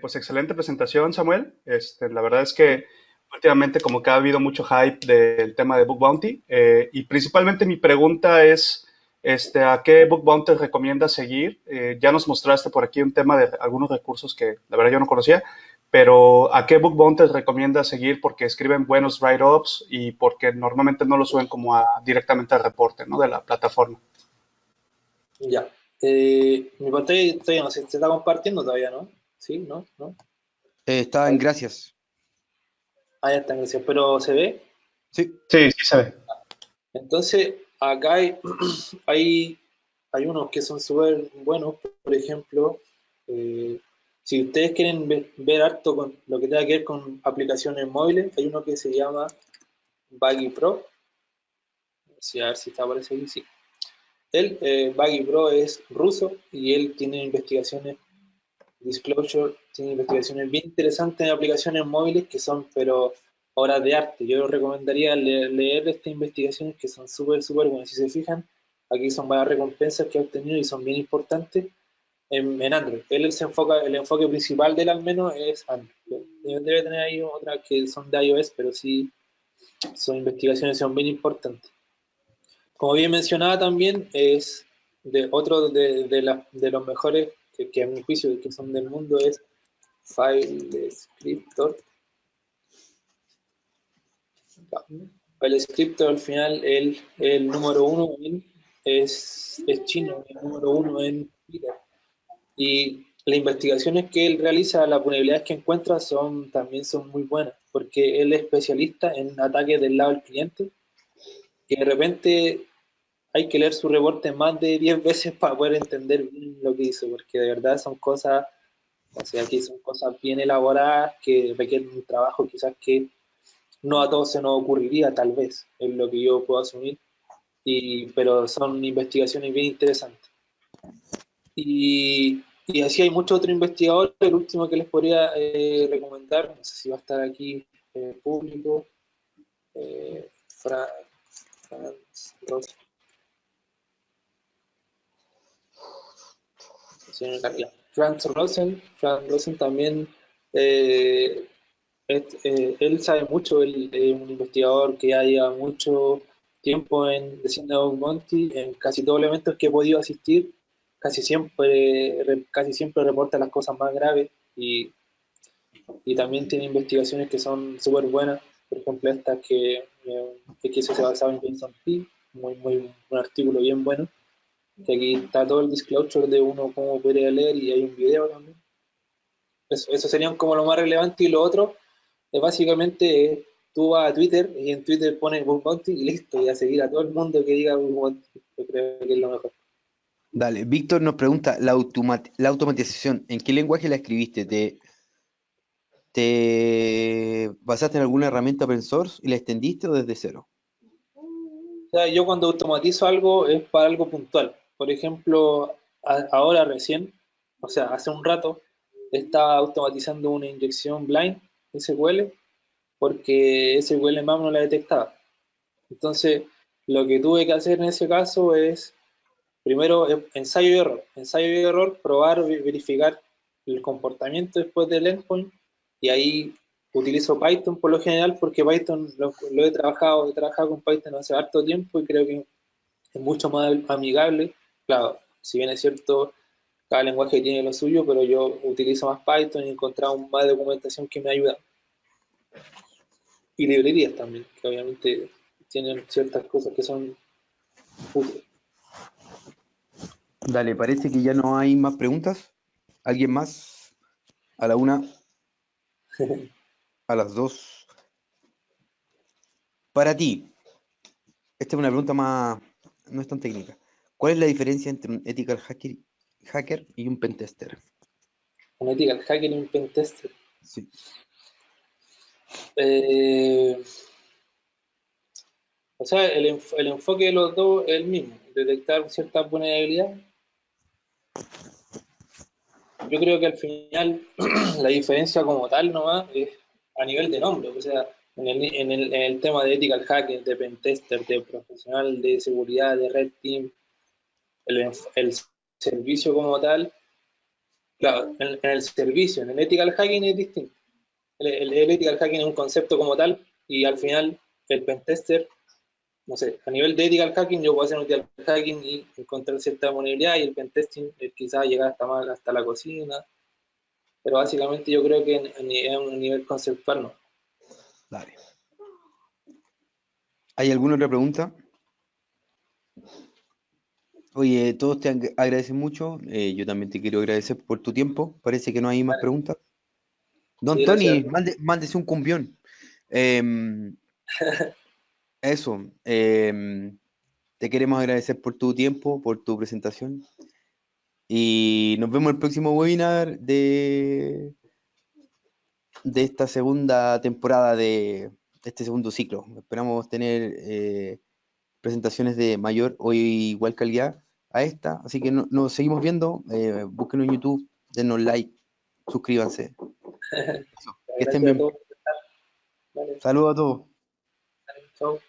pues excelente presentación, Samuel. La verdad es que últimamente como que ha habido mucho hype del tema de Book Bounty, y principalmente mi pregunta es, ¿a qué Book Bounty recomiendas seguir? Ya nos mostraste por aquí un tema de algunos recursos que la verdad yo no conocía, pero ¿a qué Book Bounty recomiendas seguir? Porque escriben buenos write-ups y porque normalmente no lo suben como directamente al reporte, ¿no? De la plataforma. Ya. Mi pantalla todavía no se está compartiendo todavía, ¿no? Sí, ¿no? ¿No? Está en gracias. Ah, ya está, gracias. Pero se ve. Sí. Sí, sí se ve. Entonces, acá hay, hay unos que son súper buenos. Por ejemplo, eh, si ustedes quieren ver harto con lo que tenga que ver con aplicaciones móviles, hay uno que se llama Baggy Pro. Sí, a ver si está aparece aquí, sí. Baggy Pro es ruso y él tiene investigaciones, Disclosure, tiene investigaciones bien interesantes en aplicaciones móviles que son, pero obras de arte. Yo recomendaría leer estas investigaciones que son súper, súper buenas. Si se fijan, aquí son varias recompensas que ha obtenido y son bien importantes. en Android. Él se enfoca, el enfoque principal de él al menos es Android. Debe tener ahí otras que son de iOS, pero sí, sus investigaciones son bien importantes. Como bien mencionaba también, es de otro de los mejores, que a mi juicio que son del mundo, es FileScriptor. FileScriptor al final, el número uno es chino, el número uno en Twitter. Y las investigaciones que él realiza, las vulnerabilidades que encuentra también son muy buenas, porque él es especialista en ataques del lado del cliente, y de repente hay que leer su reporte más de 10 veces para poder entender bien lo que hizo, porque de verdad son cosas, o sea, aquí son cosas bien elaboradas que requieren un trabajo quizás que no a todos se nos ocurriría, tal vez, es lo que yo puedo asumir, pero son investigaciones bien interesantes. Y así hay muchos otros investigadores. El último que les podría recomendar, no sé si va a estar aquí público, Franz Rosen. Franz Rosen también, él sabe mucho, él es un investigador que ya lleva mucho tiempo en Descendant Monty, en casi todos los eventos que he podido asistir, casi siempre reporta las cosas más graves y también tiene investigaciones que son súper buenas, por ejemplo esta que eso se basaba en Jason P, un artículo bien bueno, que aquí está todo el disclosure de uno cómo podría leer y hay un video también. Eso serían como lo más relevante y lo otro es básicamente tú vas a Twitter y en Twitter pones Bug Bounty y listo, y a seguir a todo el mundo que diga Bug Bounty. Yo creo que es lo mejor. Dale, Víctor nos pregunta, la automatización, ¿en qué lenguaje la escribiste? ¿Te basaste en alguna herramienta open source y la extendiste o desde cero? O sea, yo cuando automatizo algo es para algo puntual. Por ejemplo, ahora recién, o sea, hace un rato, estaba automatizando una inyección blind SQL porque SQL MAM no la detectaba. Entonces, lo que tuve que hacer en ese caso es, primero, ensayo y error. Ensayo y error, probar, verificar el comportamiento después del endpoint, y ahí utilizo Python por lo general, porque Python lo he trabajado con Python hace harto tiempo y creo que es mucho más amigable. Claro, si bien es cierto, cada lenguaje tiene lo suyo, pero yo utilizo más Python y he encontrado más documentación que me ayuda. Y librerías también, que obviamente tienen ciertas cosas que son útiles. Dale, parece que ya no hay más preguntas. ¿Alguien más? A la una, a las dos. Para ti, esta es una pregunta más, no es tan técnica. ¿Cuál es la diferencia entre un ethical hacker y un pentester? Un ethical hacker y un pentester. Sí. O sea, el enfoque de los dos es el mismo, detectar ciertas vulnerabilidades. Yo creo que al final la diferencia como tal nomás es a nivel de nombre. O sea, en el tema de ethical hacker, de pentester, de profesional de seguridad, de red team, el servicio como tal, claro, en el servicio, en el ethical hacking es distinto. El ethical hacking es un concepto como tal y al final el pentester, no sé, a nivel de ethical hacking yo puedo hacer un ethical hacking y encontrar cierta vulnerabilidad y el pentesting quizás llegar hasta la cocina, pero básicamente yo creo que en un nivel conceptual no. Dale. ¿Hay alguna otra pregunta? Oye, todos te agradecen mucho. Yo también te quiero agradecer por tu tiempo. Parece que no hay más Vale, preguntas. Don sí, gracias. Tony, mándese un cumbión. Em, Eso. Te queremos agradecer por tu tiempo, por tu presentación. Y nos vemos en el próximo webinar de esta segunda temporada de este segundo ciclo. Esperamos tener presentaciones de mayor o igual calidad a esta. Así que nos seguimos viendo. Búsquenos en YouTube, denos like, suscríbanse. Eso, que estén Gracias a bien. todos. Vale, Saludos a todos. chao.